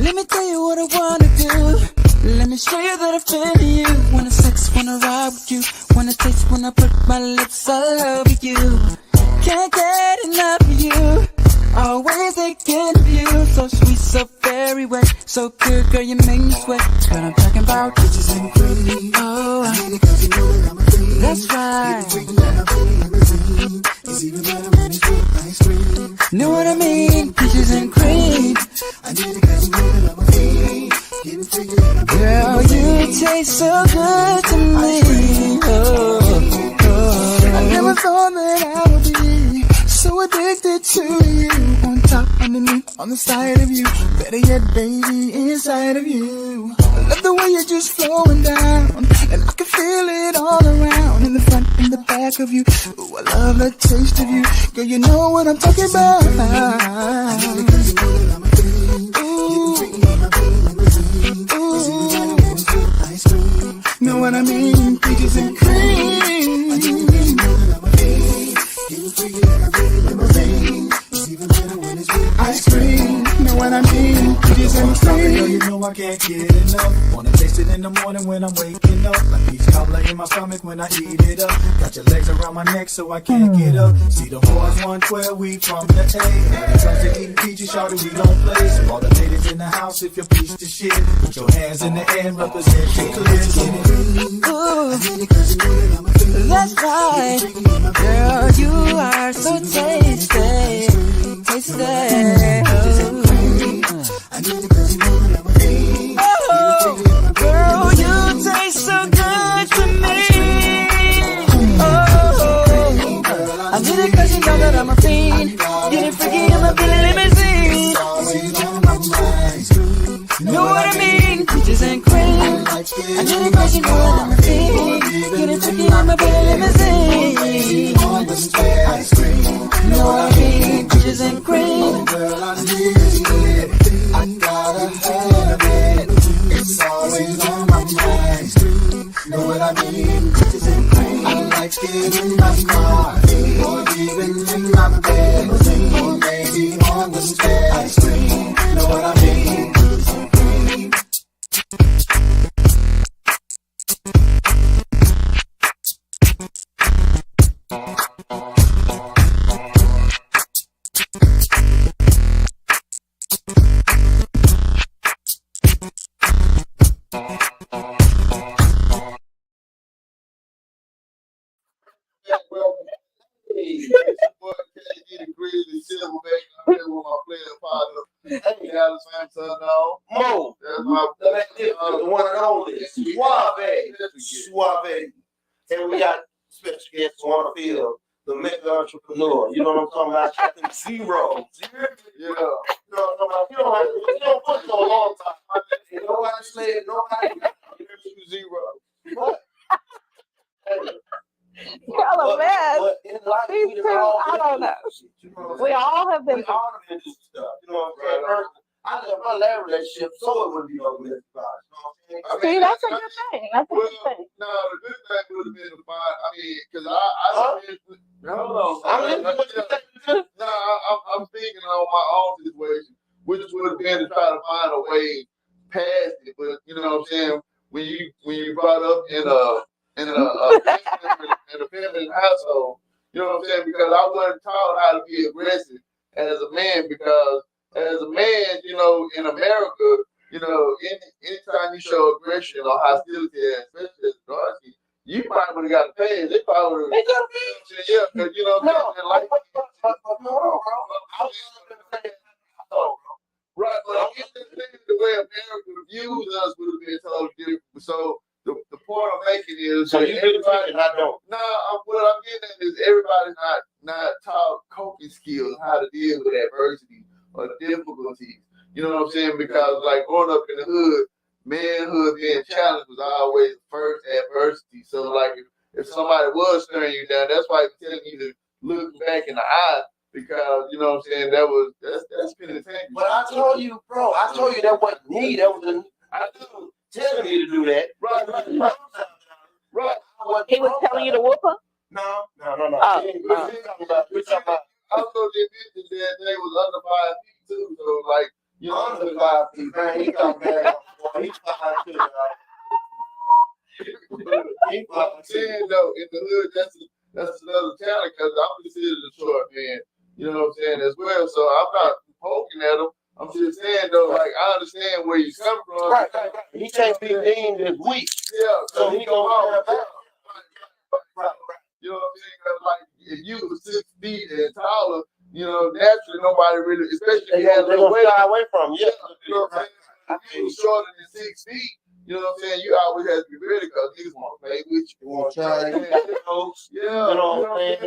Let me tell you what I wanna do. Let me show you that I feel you. Wanna sex, wanna ride with you. Wanna taste, wanna put my lips all over you. Can't get enough of you. Always thinking of you, so sweet, so very wet, so good, girl, you make me sweat. But I'm talking about bitches and cream. Oh, that's right. Know what I mean? Peaches and cream. Girl, you taste so good to me. Oh, oh. I never thought that I would be so addicted to you. On top, underneath, on the side of you. Better yet, baby, inside of you. I love the way you're just flowing down, and I can feel it all around. In the front, in the back of you. Ooh, I love the taste of you. Girl, you know what I'm talking about. Know what I mean? Peaches and cream. Ice cream. Know what I mean? Peaches and cream. You know I can't get enough. Wanna taste it in the morning when I'm waking up. Like peach cobbler in my stomach when I eat it up. Got your legs around my neck so I can't get up. See the boys 112, we from the A. When it comes to eating peaches, shawty, we don't play. So all the ladies in the house, if you're peach to shit, put your hands in the air and represent your clear. Ooh, that's right. Girl, you are so tasty. Tasty. Oh, girl, you taste so good to me. Oh, I did it 'cause you know that I'm a fiend. Getting freaky in my Billy limousine. Know what I mean? Peaches and cream. I did it 'cause you know that I'm a fiend. Getting freaky in my Billy limousine. Know what I mean? Peaches and cream. Girl, I need it. I gotta have it. It's always on my mind. Know what I mean? Peaches and cream. I like it in my car, or even in my bed, or maybe on the stairs. Ice cream. Know what I mean? Peaches and cream. Mo, the magnificent, the one and only, Suave. And we got special guests on the field, the mega entrepreneur. You know what I'm talking about? Captain Zero. Yeah. You know what I'm talking about? You don't put no long time. You know why I said nobody? Zero. What? Y'all a mess. But in life, These we two, done all I been don't know. through shit, you know what I'm We saying? all have been. We all have been through stuff. You know what I'm saying? I left my last relationship so it wouldn't be no domestic violence. You know what I'm saying? See, that's a good thing. That's a good Well, thing. no, the good thing would have been to find. I mean, because I'm thinking on my own situation, which would have been to try to find a way past it. But you know what I'm saying? When you brought up in a feminine household, you know what I'm saying? Because I wasn't taught how to be aggressive as a man. Because as a man, you know, in America, you know, anytime you show aggression or hostility, especially as a darky, you might would have got a pass. They probably would have. Yeah, because you know, like. Right, but I'm just saying the way America views us would have been totally different. So the point I'm making is, So you everybody and I don't. no, what I'm getting at is everybody's not taught coping skills, how to deal with adversity or difficulties. You know what I'm saying? Because like growing up in the hood, manhood being challenged was always the first adversity. So like if somebody was staring you down, that's why it's telling you to look back in the eye. Because you know what I'm saying, that's penitentiary. But I told you, bro, that wasn't me. That was I do telling me to do that. Right. He was telling you to whoop her? No. Oh. We're talking about Also, they mentioned that they was under 5 feet too. So like, you know, under 5 feet, man. He talking about he's 5'2", I'm saying though, in the hood, that's another talent because I'm considered a short man. You know what I'm saying as well. So Right. He can't be deemed as weak. Yeah, So he gonna have that. Right. You know what I'm saying? 'Cause like if you was 6 feet and taller, you know, naturally nobody really, especially if you had a little weight. Shy away from him. Yeah. You know what I'm saying? If you was shorter than 6 feet, you know what I'm saying? You always have to be ready because niggas want to play with you. You want to try and Yeah. you know what I'm saying?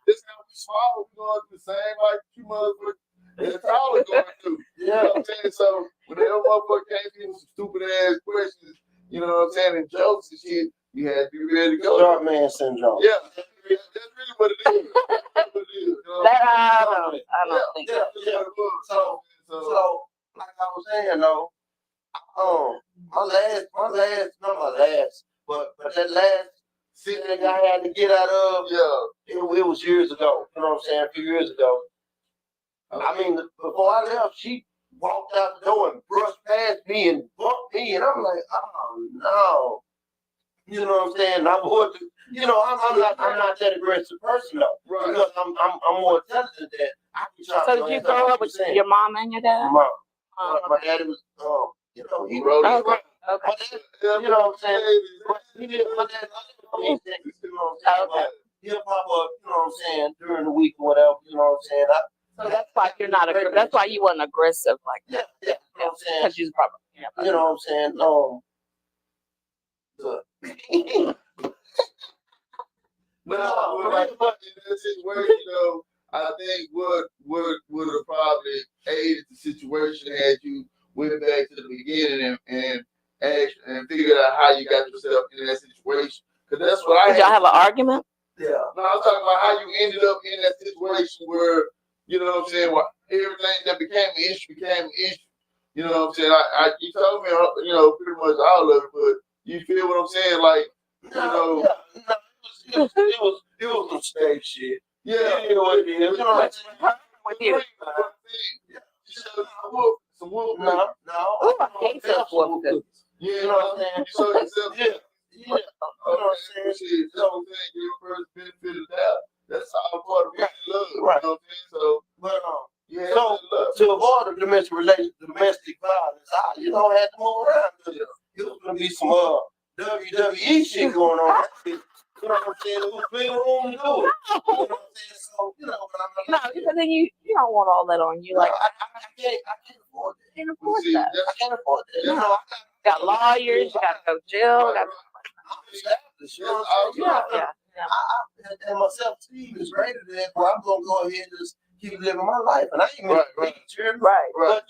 This how we small, we going through the same like you motherfuckers that taller going through. You know what I'm saying? So whenever motherfucker came to you with some stupid ass questions, you know what I'm saying, and jokes and shit, you had to be ready to go. Short man syndrome. Yeah, that's really what it is. That's what it is. You know? That I don't think. Yeah. So like I was saying though, but that last thing I had to get out of, it was years ago. You know what I'm saying? A few years ago. I mean, before I left, she walked out the door and brushed past me and bumped me, and I'm like, oh no. You know what I'm saying? I'm not that aggressive person though. Right. Because I'm more intelligent than I can try. So did you grow up with your mom and your dad? Mom. My daddy was he wrote it. Okay. My dad, you know what I'm saying? But he didn't put that you know what I'm saying? But he'll pop up, you know what I'm saying, during the week or whatever, you know what I'm saying? So that's why you're not that's why you weren't aggressive like that. Yeah. You know what I'm saying? Because you're probably You know what I'm saying? But in that situation, though, I think what would have probably aided the situation had you went back to the beginning and figured out how you got yourself in that situation. Because that's what I Did y'all have an argument? Yeah. No, I'm talking about how you ended up in that situation where, you know what I'm saying, everything that became an issue became an issue. You know what I'm saying? You told me, you know, pretty much all of it, but you feel what I'm saying? Like, you know. It was some stage shit. Yeah. You know what it is. You know what I'm saying? With you. Some whoop. No. Oh, I hate those whoop cookies. Yeah, You know what I'm saying? You saw yourself. Yeah. You know what I'm saying? Shit, so give the first benefit of the doubt. That's all part of being in love. Right. You know what I'm saying? So, yeah. So to avoid the domestic violence, I had to move around. It was gonna be some WWE shit going on. You know what I'm saying? It was big room to do it. You know what I'm saying? So, but I'm not. No, because then you don't want all that on you. Like I can't afford that. can't afford that. I can't afford that. You know, You got lawyers, you got to go to jail. I'm established. You know what I'm saying? Yeah. And my self-esteem is greater than that. Well, I'm gonna go ahead and just keep living my life, and I ain't even Right. But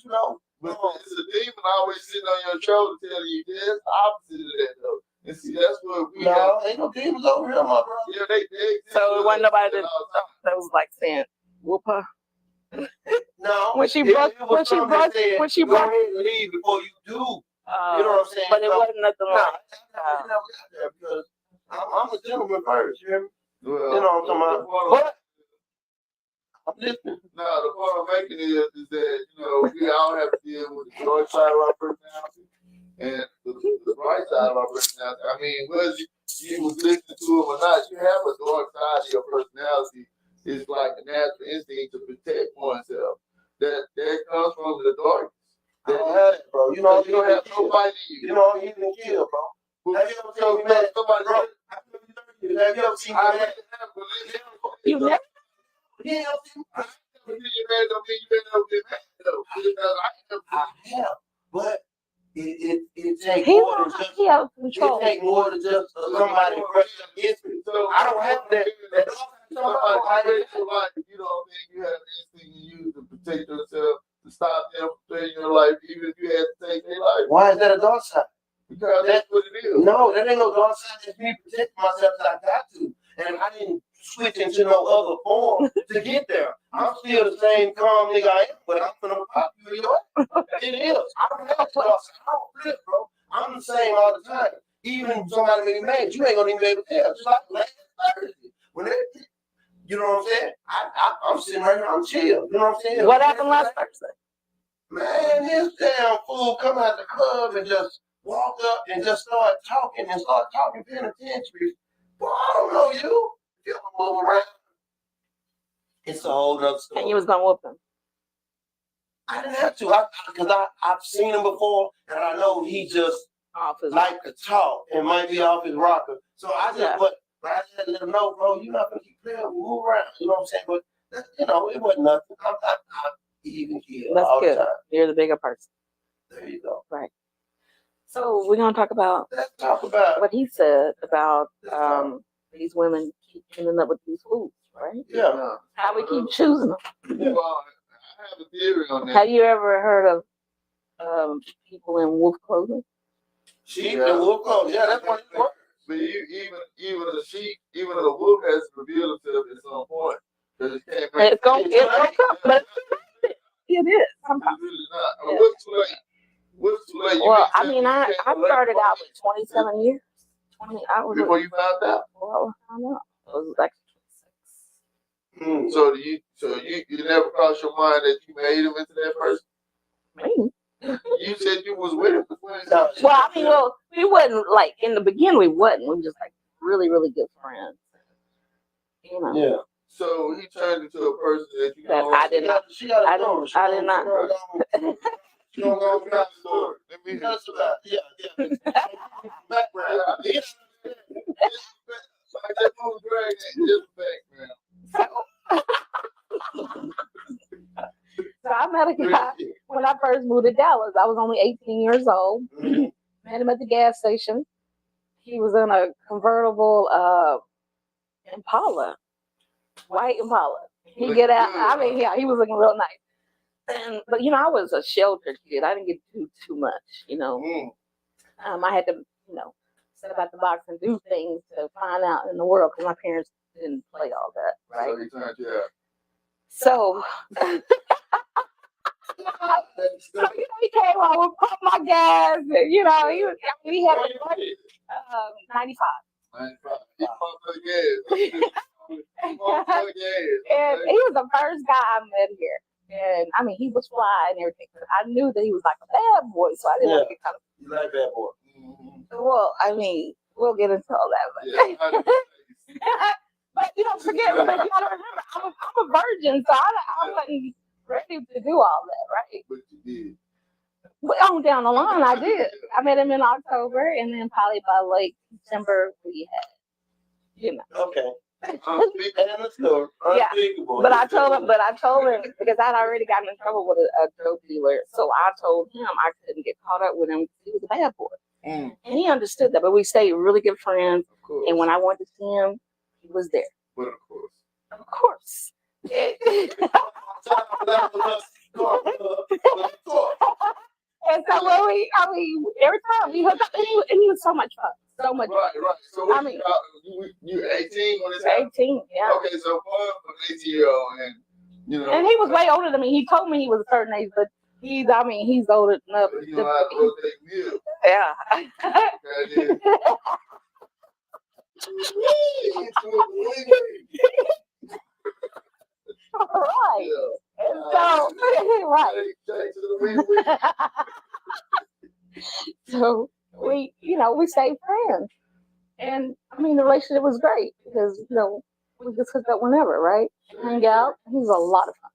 but it's a demon always sitting on your shoulder telling you this opposite of that though. And see, that's what we ain't no demons over here, my brother. Yeah, they So it wasn't nobody that was like saying, whoop her. No. When she brought go ahead and leave before you do. You know what I'm saying? But it wasn't nothing like because I'm a gentleman first, you hear me? Well, You know what I'm talking about? But I'm listening. No, the point I'm making is that, we all have to deal with the dark side of our personality and the bright side of our personality. I mean, whether you was listening to it or not, you have a dark side of your personality. It's like a natural instinct to protect oneself. That comes from the darkness. I don't have that, bro. You know, you don't have nobody in you. You know, you can kill, bro. Have you ever seen me mad? Somebody, bro. Have you ever seen me mad? You never. Yeah, I have, but it takes more than just control. It takes more than just somebody pressing against me. So I don't have that. Somebody, you have instinct in you to protect yourself, to stop them from taking your life, even if you had to take their life. Why is that a dark side? Because that's what it is. No, that ain't no dark side. It's me protecting myself that I got to. And I didn't switch into no other form to get there. I'm still the same calm nigga I am, but I'm gonna pop you in your way. It is. I don't have dark side. I don't flip, bro. I'm the same all the time. Even if somebody make me mad, you ain't gonna even be able to tell. Just like last Thursday. You know what I'm saying? I'm sitting right here, I'm chill. You know what I'm saying? What happened last Thursday? Man, this damn fool come out the club and just walk up and just start talking, penitentiary. Boy, I don't know you. You don't move around. It's a whole nother story. And you was gonna whoop him. I didn't have to, because I've seen him before, and I know he just Off his like to talk and might be off his rocker. So I just, Yeah. but I just had to let him know, bro, you're not gonna keep playing, move around. You know what I'm saying? But you know, it wasn't nothing. I'm even kid That's all good. the time. You're the bigger person. There you go. Right. So we're gonna talk about Let's talk about what he said about these women keep ending up with these fools, right? yeah. How we keep choosing them. Well, I have a theory on that. Have you ever heard of people in wolf clothing? Sheep and wolf clothes. Yeah, that's what it was. But even a sheep, even a wolf has to reveal itself at some point. Because it can't make It's gonna come, but it is. Sometimes. It's really not. I mean, what's too late? What's too late? Well, I mean, I started out with 27 years. 20. I was before you found out. Well, I don't know. It was like 26. So you never crossed your mind that you made him into that person? Maybe. You said you was with him for 27 years. Well, I mean, we wasn't like in the beginning. We wasn't. We were just like really, really good friends. You know. Yeah. So he turned into a person that you That know. I did not. She got a I story. didn't. I did not. She don't go Let me hear the story. Let me hear the story. Yeah. Background. Like that movie Drag, just background. So I met a guy when I first moved to Dallas. I was only 18 years old. Met him at the gas station. He was in a convertible Impala, white Impala. He get out. I mean, yeah, he was looking real nice. But you know, I was a sheltered kid. I didn't get to do too much. You know, I had to, you know, step out the box and do things to find out in the world because my parents didn't play all that, right? So he turned you out. So, so you know, he came on with pump my gas, and you know, he had a 95. 95. He pumped her gas. And he was the first guy I met here. And I mean, he was fly and everything. But I knew that he was like a bad boy, so I didn't want to get kind of. You like bad boy. Well, I mean, we'll get into all that. But, but you don't forget, but you gotta remember, I'm a virgin, so I wasn't ready to do all that, right? But you did. Well, on down the line, I did. I met him in October, and then probably by late December, we had, you know. Okay. Yeah. But I told him because I'd already gotten in trouble with a dope dealer. So I told him I couldn't get caught up with him because he was a bad boy. And he understood that. But we stayed really good friends. And when I wanted to see him, he was there. But of course. Of course. And so every time we hooked up, and he was so much fun. So much fun. Right. So what you 18 when it's 18, yeah. Okay, so fun for an 18-year-old, and you know. And he was way older than me. He told me he was a certain age, but he's older enough. You know how to rotate wheels. Yeah. Right. Yeah. And so, right. So we stayed friends. And I mean, the relationship was great because, you know, we just hook up whenever, right? Hang out. He was a lot of fun.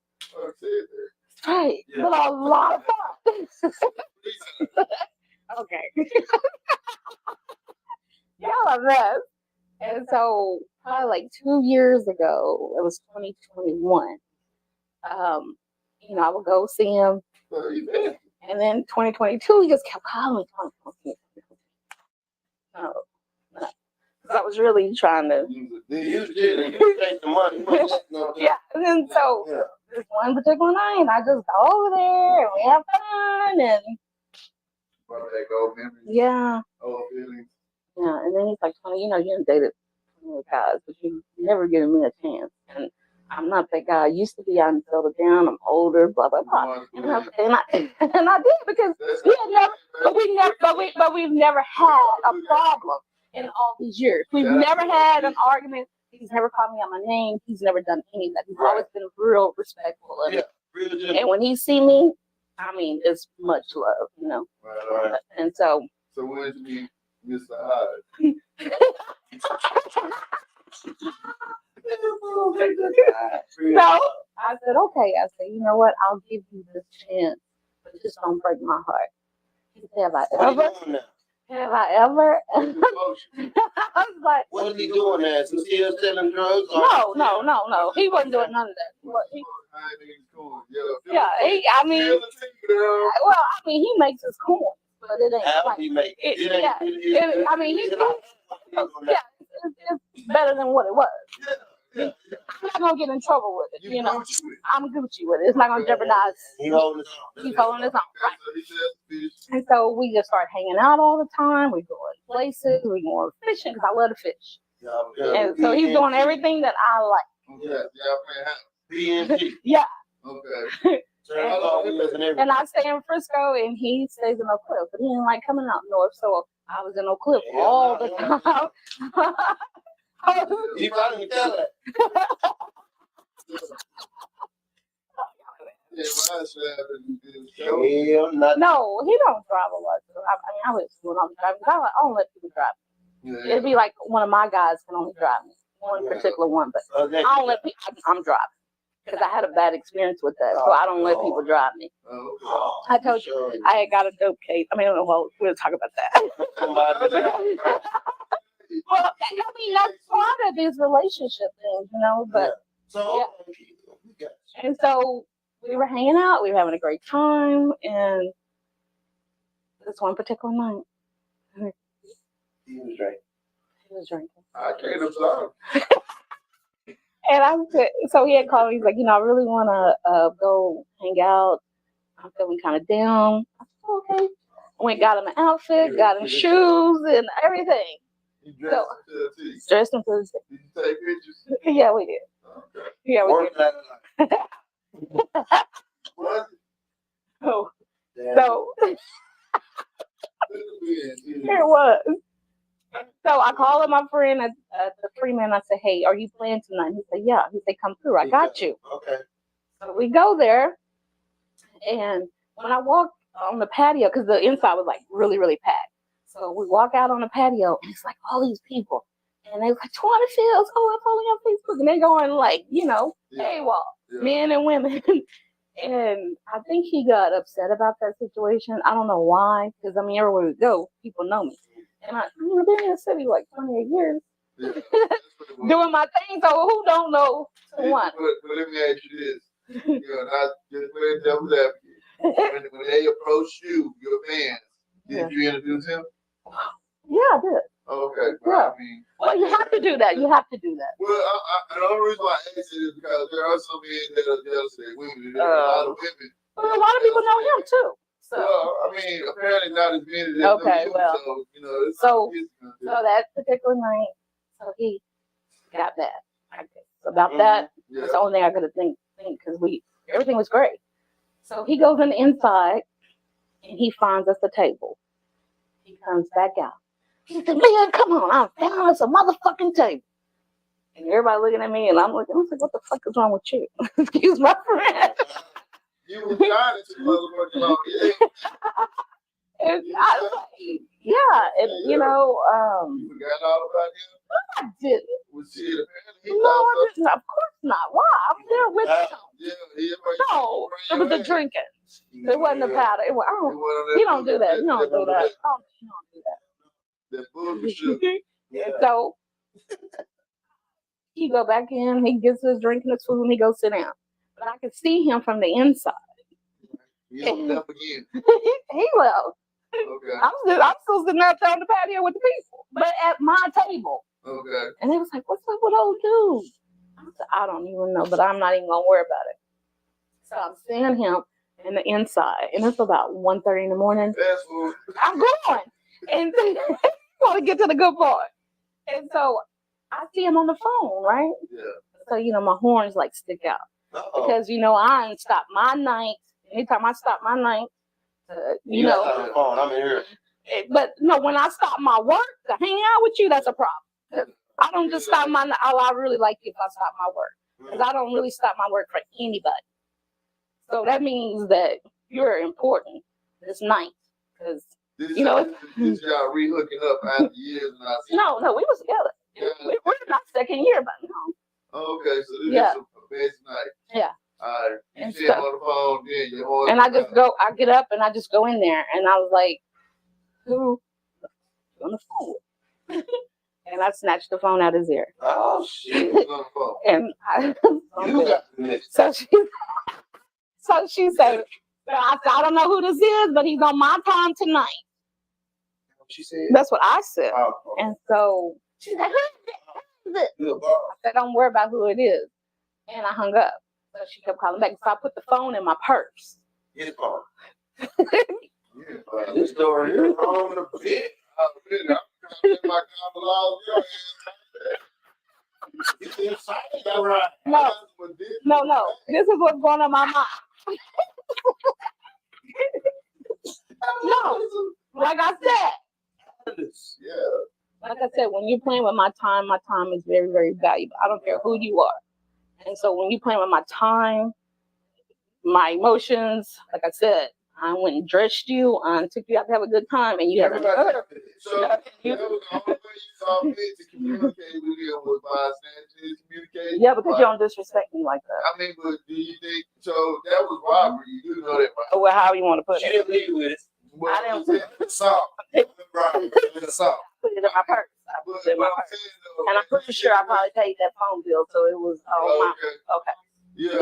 Right. Yeah. But a lot of fun. Okay. Y'all are mess. And so probably like 2 years ago, it was 2021. You know, I would go see him. And then 2022, he just kept calling me. No. I was really trying to. You take the money. Yeah. And then so this one particular night, I just go over there and we have fun and. Yeah. Yeah. And then he's like, you know, you haven't dated guys, but you never given me a chance. And I'm not that guy I used to be. I'm settled down. I'm older. Blah blah blah. And I did because we've never had a problem in all these years. We've never had an argument. He's never called me out my name. He's never done any of that. He's always been real respectful. And when he see me, I mean, it's much love, you know. Right. And so. So when did you miss the Hyde? So I I said, okay. I said, you know what? I'll give you this chance, but just don't break my heart. He said, have I What are ever? you doing now? Have I ever? I was like, What is he doing now? Is he still selling drugs? no. He wasn't doing none of that. Yeah, I mean, he makes his coin, but it ain't How like he make it? it. Yeah, I mean, it's better than what it was. Yeah. I'm not gonna get in trouble with it, you know. I'm Gucci with it. It's not gonna jeopardize. He holding his own. He's holding his own, right? And so we just start hanging out all the time. We go in places. We going fishing because I love to fish. And so he's doing everything that I like. BNG. Yeah. Okay. And I stay in Frisco, and he stays in Oak Cliff, but he didn't like coming out north, so I was in Oak Cliff all the time. He probably tell that. No, he don't drive a lot. I was when I'm driving. I don't let people drive. Yeah. It'd be like one of my guys can only drive me, one particular one, but I don't let people. I'm driving because I had a bad experience with that, so I don't let people drive me. I told you I had got a dope case. I mean, well, we'll talk about that. Well, I mean, that's part of these relationship things, you know. But and so we were hanging out, we were having a great time, and this one particular night, He was drinking. he was drinking. I can't observe. And I said, so he had called me. He's like, I really want to go hang out. I'm feeling kind of down. I said, okay. I went, got him an outfit, got him shoes and everything. You dressed Dressed him to the T. Did you take pictures? Yeah, we did. Okay. Yeah, we did. What? Oh, so it was. So I called my friend at the Freeman. I said, hey, are you playing tonight? He said, yeah. He said, come through. I got you. Okay. So we go there. And when I walked on the patio, because the inside was like really, really packed. So we walk out on the patio, and it's like all these people. And they was like, 20 Fields. Oh, I follow you on Facebook. And they're going like, AWOL, men and women. And I think he got upset about that situation. I don't know why. Because, I mean, everywhere we go, people know me. And I've been in the city like 28 years. Doing my thing. So who don't know one? But let me ask you this. Not just playing devil's advocate. When they approach you, your fans, did you introduce him? Yeah, I did. Okay. Yeah. I mean, well, you have to do that. You have to do that. Well, the only reason why I ask it is because there are some men that are jealous of women. There are a lot of women. Well, a lot of people know him too. So. Well, I mean, apparently not as many as okay, well, so, so that particular night, so he got that. About that, that's the only thing I could think because everything was great. So he goes in the inside and he finds us a table. He comes back out. He said, man, come on, I found us a motherfucking table. And everybody looking at me and I'm looking, I was like, what the fuck is wrong with you? Excuse my friend. You were trying to motherfucking long, and I was like, yeah, and you forgot all about him? I didn't. Was he apparently? No, I didn't. Of course not. Why? I'm there with him. No, it was the drinking. It wasn't the powder. You don't do that. You don't do that. You don't do that. That bullshit. So he go back in. He gets his drink and his food, and he goes sit down. But I could see him from the inside. He left again. He left. Okay. I'm still sitting out there on the patio with the people, but at my table. Okay. And they was like, "What's up with old dude?" I said, "I don't even know, but I'm not even gonna worry about it." So I'm seeing him in the inside, and it's about 1:30 in the morning. I'm going, and want to get to the good part. And so I see him on the phone, right? Yeah. So my horns like stick out because I ain't stopped my night. Anytime I stop my night, you know. On the phone, I'm in here. But no, when I stop my work to hang out with you, that's a problem. I don't just stop my. I really like you if I stop my work because I don't really stop my work for anybody. So that means that you're important this night because this y'all re-hooking up after years. No, we was together. We're not second year, but no. Okay, so this is a best night. Yeah. And I get up and I just go in there, and I was like, who on the phone? And I snatched the phone out of his ear. Oh shit! And You got the so she said, I don't know who this is, but he's on my time tonight. She said. That's what I said. Oh, And so she said, who is it? I said, don't worry about who it is. And I hung up. So she kept calling back. So I put the phone in my purse. His phone. This story here is on the bed. My You excited, all right? No. This is what's going on in my mind. No. Like I said. Yeah. Like I said, when you're playing with my time is very, very valuable. I don't care who you are. And so when you're playing with my time, my emotions, like I said, I went and dressed you, took you out to have a good time, and you have a So that was the only way you saw fit to communicate with him was by saying communicate. Yeah, because you don't disrespect me like that. I mean, but do you think so? That was robbery. You do know that, right? Well, how you want to put She it? didn't leave with it. Well, I didn't salt. Right. It's salt. put it in my purse. I put it in my purse. And I'm pretty sure I probably paid that phone bill, so it was okay. Yeah.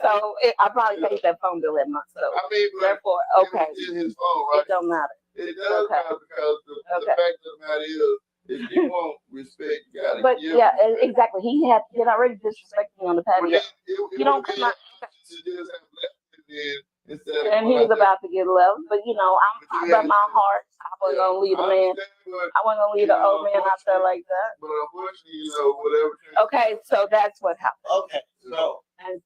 So I probably paid that phone bill that month. So I mean, but therefore, okay, it was his phone, right? it don't matter. It does matter because the fact of the matter is, if you want respect, you gotta But give. yeah, exactly. He had already disrespected me on the patio. You don't come out. To just have left it then instead of And he was about to get left, but I got my heart. I wasn't gonna leave a man. I wasn't gonna leave an old man out there like that. But unfortunately, whatever. Okay, so that's what happened. Okay,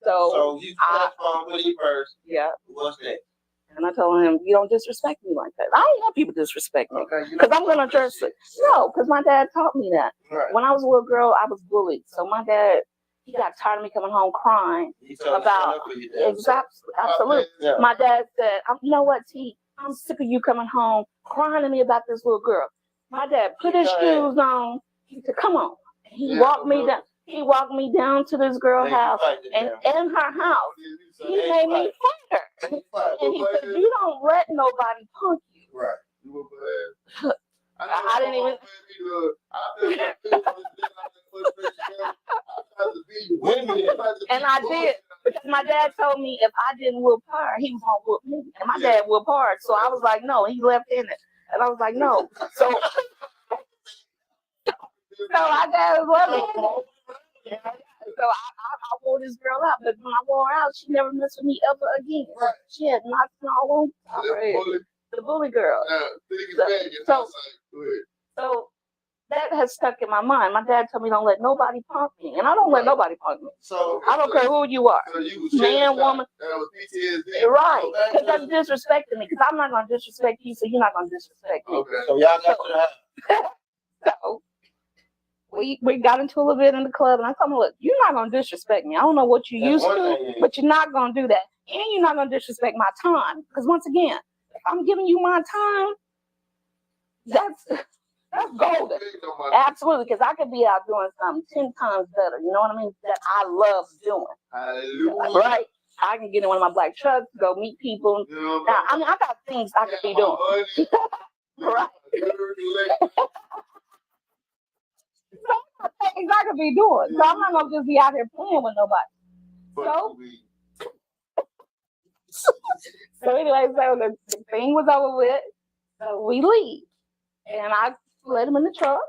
so you touched phone with him first. Yeah. What's that? And I told him, you don't disrespect me like that. I don't want people to disrespect me. Okay, Because I'm going to dress it. No, because my dad taught me that. Right. When I was a little girl, I was bullied. So my dad, he got tired of me coming home crying about, absolutely. Yeah. My dad said, you know what, T, I'm sick of you coming home crying to me about this little girl. My dad put his shoes on. He said, come on. He walked me down. He walked me down to this girl's house, and in her house, he made me fight her. And he said, you don't let nobody punk you. Right. I didn't even. And I did, because my dad told me if I didn't whoop her, he was gonna whoop me. And my dad whooped her, so I was like, no. He left in it, and I was like, no. So my dad was loving. So I wore this girl out, but when I wore her out, she never messed with me ever again. Right. She had knocked me all on top of it. The bully girl. So that has stuck in my mind. My dad told me don't let nobody punk me, and I don't let nobody punk me. So I don't care who you are, man, woman. Right? Because that's disrespecting me. Because I'm not gonna disrespect you, so you're not gonna disrespect me. Okay. So y'all got to the house. So we got into a little bit in the club, and I told him, look, you're not gonna disrespect me. I don't know what you used to, but you're not gonna do that, and you're not gonna disrespect my time. Because once again, if I'm giving you my time, that's golden. Absolutely, because I could be out doing something 10 times better. You know what I mean? That I love doing. Hallelujah. Right? I can get in one of my black trucks, go meet people. Now, I mean, I got things I could be doing. Right? Things I could be doing. So I'm not gonna just be out here playing with nobody. So anyway, so the thing was over with. So we leave, and I let him in the truck,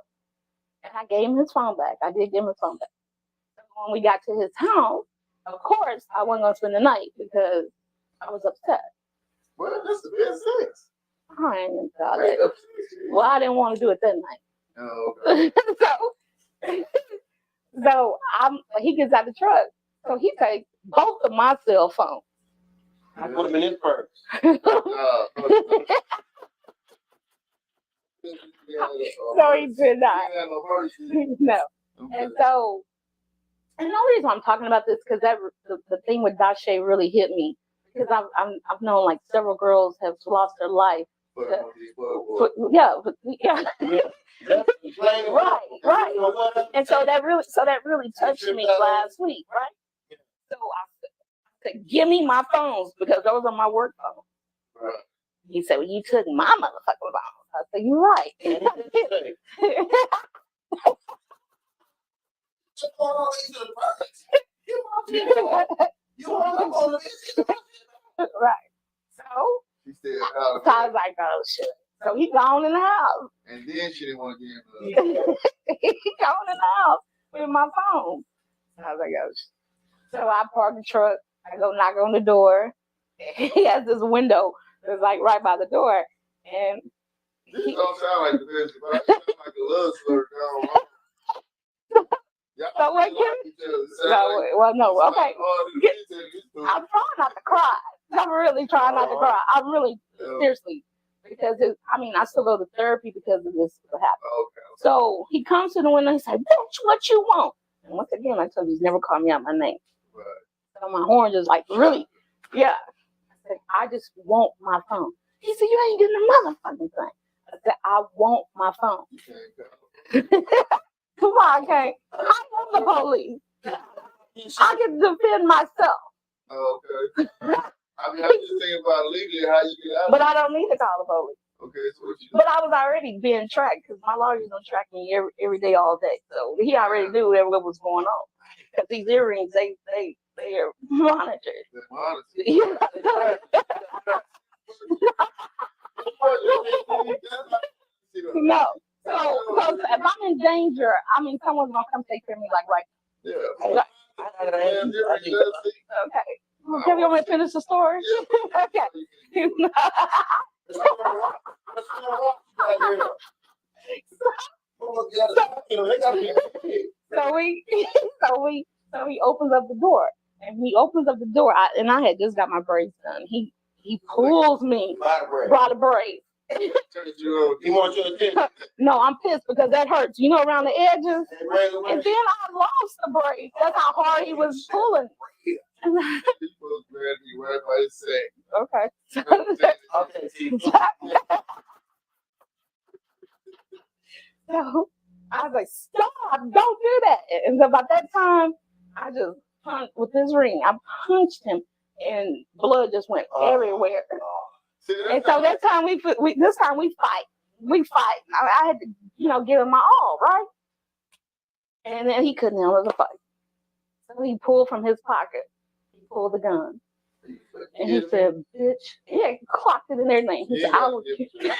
and I gave him his phone back. I did give him his phone back. So when we got to his house, of course, I wasn't gonna spend the night because I was upset. Well, that's the best sex. I ain't even thought it. Well, I didn't want to do it that night. Oh, okay. So he gets out the truck. So he takes both of my cell phones. I put them in his purse. So he did not. No. Okay. And so, and the only reason I'm talking about this because the thing with Dashe really hit me because I've known like several girls have lost their life. Yeah. Right. And so that really touched me last week, right? So said, give me my phones because those are my work phones. Right. He said, well, you took my motherfucking phones. I said, you're right. Right. So She said, I was like, oh shit. So he gone in the house. and then she didn't want to give He him gone in the house with my phone. I was like, oh shit. So I parked the truck. I go knock on the door. He has this window that's like right by the door. And This don't sound like the best, but I sound like a love story down wrong. So what no, okay. I'm trying not to cry. I'm really trying not to cry. I'm really, seriously. Because, I still go to therapy because of this happened. Okay. So he comes to the window and he said, bitch, what you want? And once again, I told you, he's never called me out my name. Right. So my horn just like, really? Yeah. I said, I just want my phone. He said, you ain't getting a motherfucking thing. I said, I want my phone. Come on, I can't. I want the police. I can defend myself. Oh, okay. I'm just thinking about legally how you get out. But I don't need to call the police. Okay, so what you? But I was already being tracked because my lawyer's gonna track me every day, all day. So he already knew what was going on. Because these earrings, they are monitored. They're monitored. Yeah. No. So if I'm in danger, someone's gonna come take care of me, like right. Yeah. Okay. Have you want me to finish the story? Okay. So he opens up the door, and he opens up the door, and I had just got my braids done. He pulls me by the braids. He wants your attention. No, I'm pissed because that hurts. You know, around the edges. And then I lost the braids. That's how hard he was pulling. Okay. So I was like, stop, don't do that. And so by that time, I just punched with this ring. I punched him, and blood just went everywhere. And so that time we fight. We fight. I had to, give him my all, right? And then he couldn't handle the fight. So he pulled from his pocket. He pulled the gun. And he said, bitch. Yeah, clocked it in their name. He said, I will kill you. Yeah.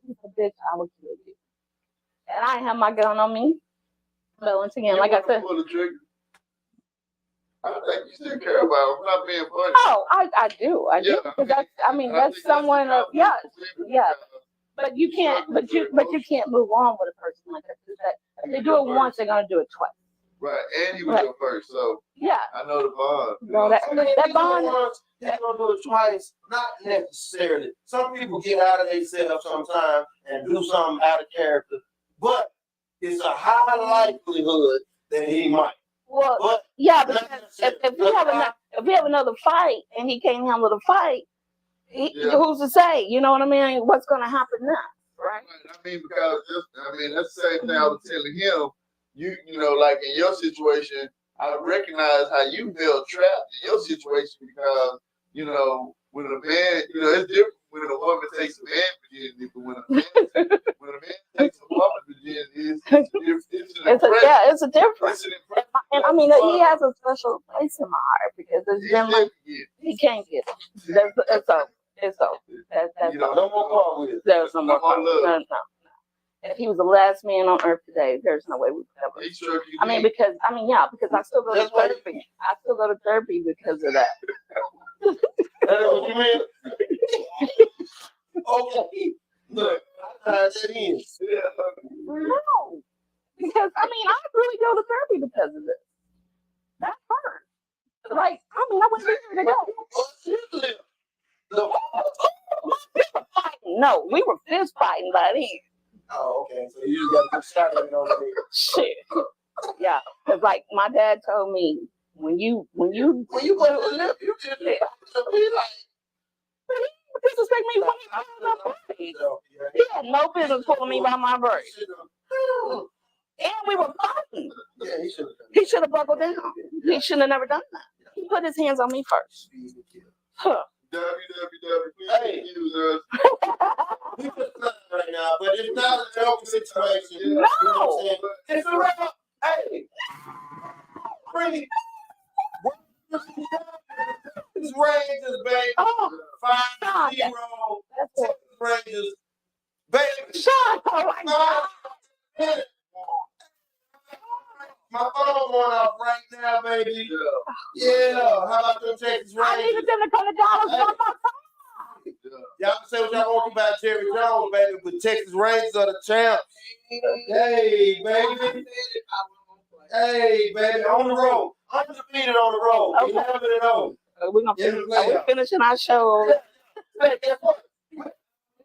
He said, bitch, I will kill you. And I have my gun on me. But once again, like I said. I think you still care about him. I'm not being funny. Oh, I do. I do. Because that's someone of, yeah. But you can't, but you can't move on with a person like that. If they do it once, they're gonna do it twice. Right, and he was your first, so yeah, I know the bond. No, that bond. They're gonna do it twice, not necessarily. Some people get out of themselves sometimes and do something out of character, but it's a high likelihood that he might. Well, but yeah, but if we have another fight and he can't handle the fight, who's to say? You know what I mean? What's going to happen now, right? I mean, because that's the same thing I was telling him. You know, like in your situation, I recognize how you felt trapped in your situation because, when a man, it's different when a woman takes a man virginity, but when a man takes a woman virginity, it's a difference. And he has a special place in my heart because it's been like he can't get it. It's over. That's no more part with it. There's no more part. No. If he was the last man on earth today, there's no way we could ever. Because I still go to therapy. I still go to therapy because of that. That's what you mean? Okay. Look, I tied that in. No. Because, I really go to therapy because of this. That hurt. Like, I wouldn't be here to go. No, we were fist fighting by then. Oh, okay. So you just got to start it over there. Shit. Yeah. Because, like, my dad told me, when you go to live, you just be like, disrespect me when he pulled my braids. He had no business pulling me by my braids. And we were fighting. Yeah, he should have. He should have buckled down. He shouldn't have never done that. He put his hands on me first. Huh. Hey. We just playing right now, but it's not a joke situation. No. You know what I'm saying? It's a real. Hey. Pretty. It's Rangers, baby. Oh, 5-0. Texas Rangers. Baby. Sean, oh my God. My phone going off right now, baby. Yeah. How about them Texas I Rangers? needed them to come to Dallas one more time. Y'all can say what y'all want about Jerry Jones, baby, but Texas Rangers are the champs. Hey, baby. Hey, baby, on the road. Undefeated on the road. Okay. 11-0. We're gonna finish. We're finishing our show. Hey, guess what?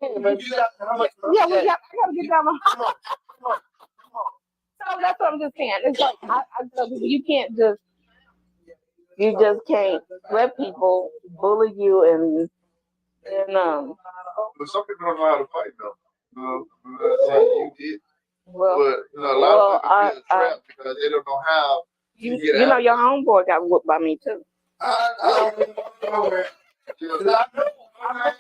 Hey, baby, you got how much? Yeah, I gotta get down my. Come on. So that's what I'm just saying. It's like I tell people you just can't let people bully you and But some people don't know how to fight though. Like you did. well, But a lot of people feel trapped because they don't know how. you know your homeboy got whooped by me too. I don't even want to know where. Cause I know. I know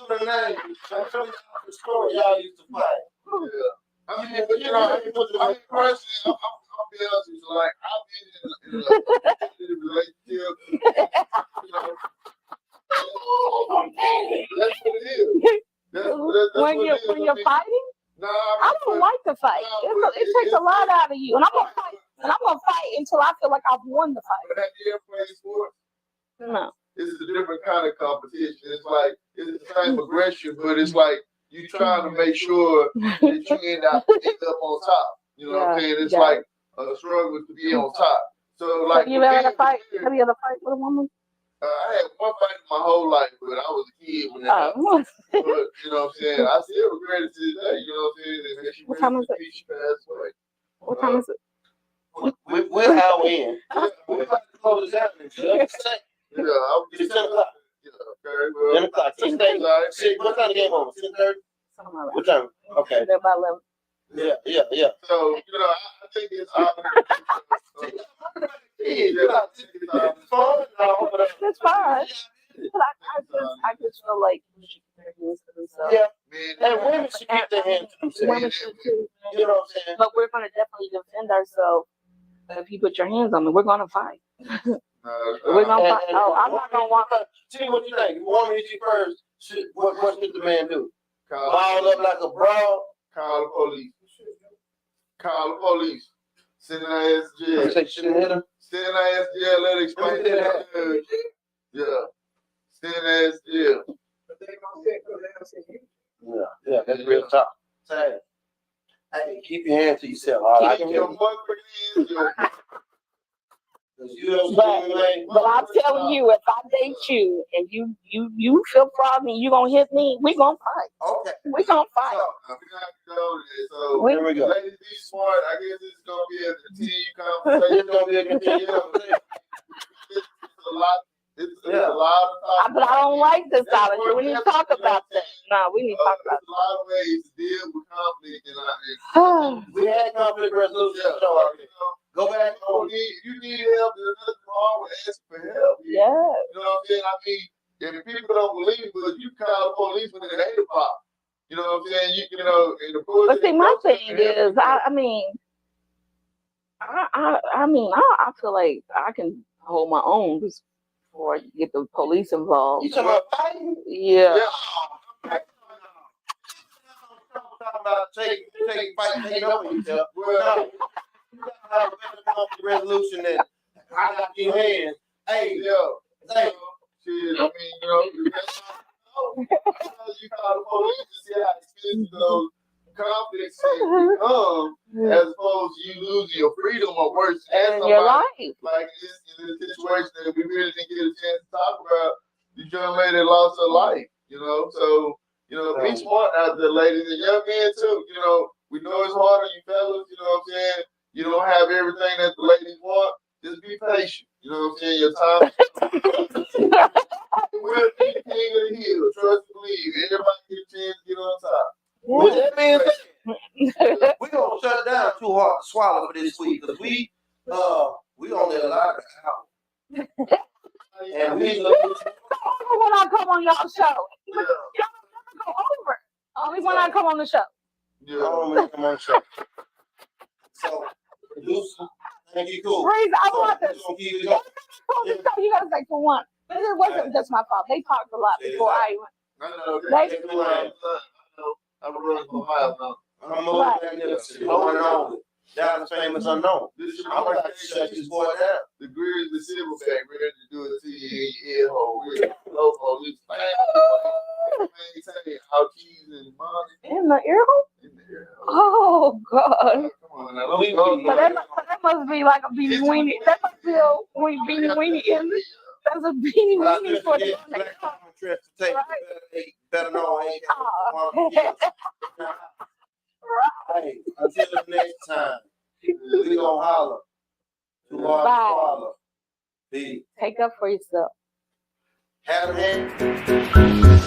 the name. I know the story y'all used to fight. Yeah. I mean, but personally, I'll be honest with you. Like, I've been in a relationship. That's what it is. That's when what it is. you're fighting, Nah, I don't like to fight. It takes a lot out of you, and I'm gonna fight. And I'm gonna fight until I feel like I've won the fight. But have you ever played sports? No. It's a different kind of competition. It's like it's the same aggression, but it's like you trying to make sure that you end up on top. You know what I'm saying? It's like a struggle to be on top. So like, Have you ever had a fight? Have you ever fight with a woman? I had one fight my whole life, but I was a kid when that happened. But you know what I'm saying? I still regret it to this day. You know what I'm saying? What time is it? She passed away. What time is it? We're how in. We're about to close this out. Yeah, I was It's 10 o'clock. Yeah, okay, well, 10 o'clock. 10:30. What time the game on? 10:30? Something like What time? Okay. that. About 11. Yeah. so, I think it's It's fun. That's fine. But I just feel like we should keep their hands to themselves. Yeah. man, And women should keep their hands to themselves. Women should too. You know what I'm saying? But we're gonna definitely defend ourselves. If you put your hands on me, we're gonna fight. We're gonna fight. Oh, I'm not gonna walk up. See what you think. If a woman hits you first, what should the man do? Call Ball up like a brawl. the police. Call the police. Send her ass to You jail. say you shouldn't hit her? Send her ass to jail. Let her explain to the judge. Yeah. Send her ass to jail. Yeah, that's real talk. Say, hey, keep your hands to yourself. All right, Your boyfriend is your. You know what I'm saying? But I'm telling you, if I date you and you feel froggy, you gonna hit me, we gonna fight. Okay. We gonna fight. So, so Here we go. ladies, be smart. I guess it's gonna be a continued conversation. It's gonna be a continued conversation. It's a lot. It's a lot of talk. But I don't like this, Tyler. We need to talk about that. No, we need to talk about There's a lot of ways to deal with conflict, and that. We had conflict resolution show already. Go back on. you need help. There's nothing wrong with asking for help. Yeah. You know what I'm saying? I mean, if people don't believe it, but you call the police when it ain't a pop. You know what I'm saying? You know, in the police. But see, my thing is, I feel like I can hold my own before I get the police involved. You talking about fighting? Yeah. Talking about taking over yourself. Well, you gotta have a better conflict resolution than I got your hands. Hey, hey. Shit, I mean, you call the police to see how expensive those conflicts become, as opposed to you losing your freedom or worse, And your life. like this in this situation that we really didn't get a chance to talk about. The young lady lost her life, so be smart out there, ladies and young men too. We know it's hard on you fellas, you know what I'm saying? You don't have everything that the ladies want, just be patient. You know what I'm saying? Your time. We'll be the king of the hill. Trust and believe. Everybody get a chance to get on top. With that being said, we're gonna shut down Too Hard to Swallow for this week because we only allowed an hour. And we Only when I come on y'all show. Yeah. Y'all never go over. Only when I come on the show. Yeah. come on show. So, producer, thank you, cool. Breeze, I want We're this. gonna keep it going. You gotta say for one. But it wasn't just my fault. They talked a lot before I went. I know. They- I'm running for miles now. I'm more magnificent. No one knows it. Dallas famous unknown. I'm like to shut this boy down. The Grizzly Silverback ready to do it to you in your ear hole. We're low we maintain our keys and money In the ear hole? in the ear hole. Oh God. Come on now, don't go. So that must be like a beanie weenie. That must be a beanie weenie in it. That's a beanie weenie for the Black Diamond transportation. Better know I ain't Oh. got Hey, until the next time, we gonna holler. Too hard to Bye. swallow. Peace. Take up for yourself. Have a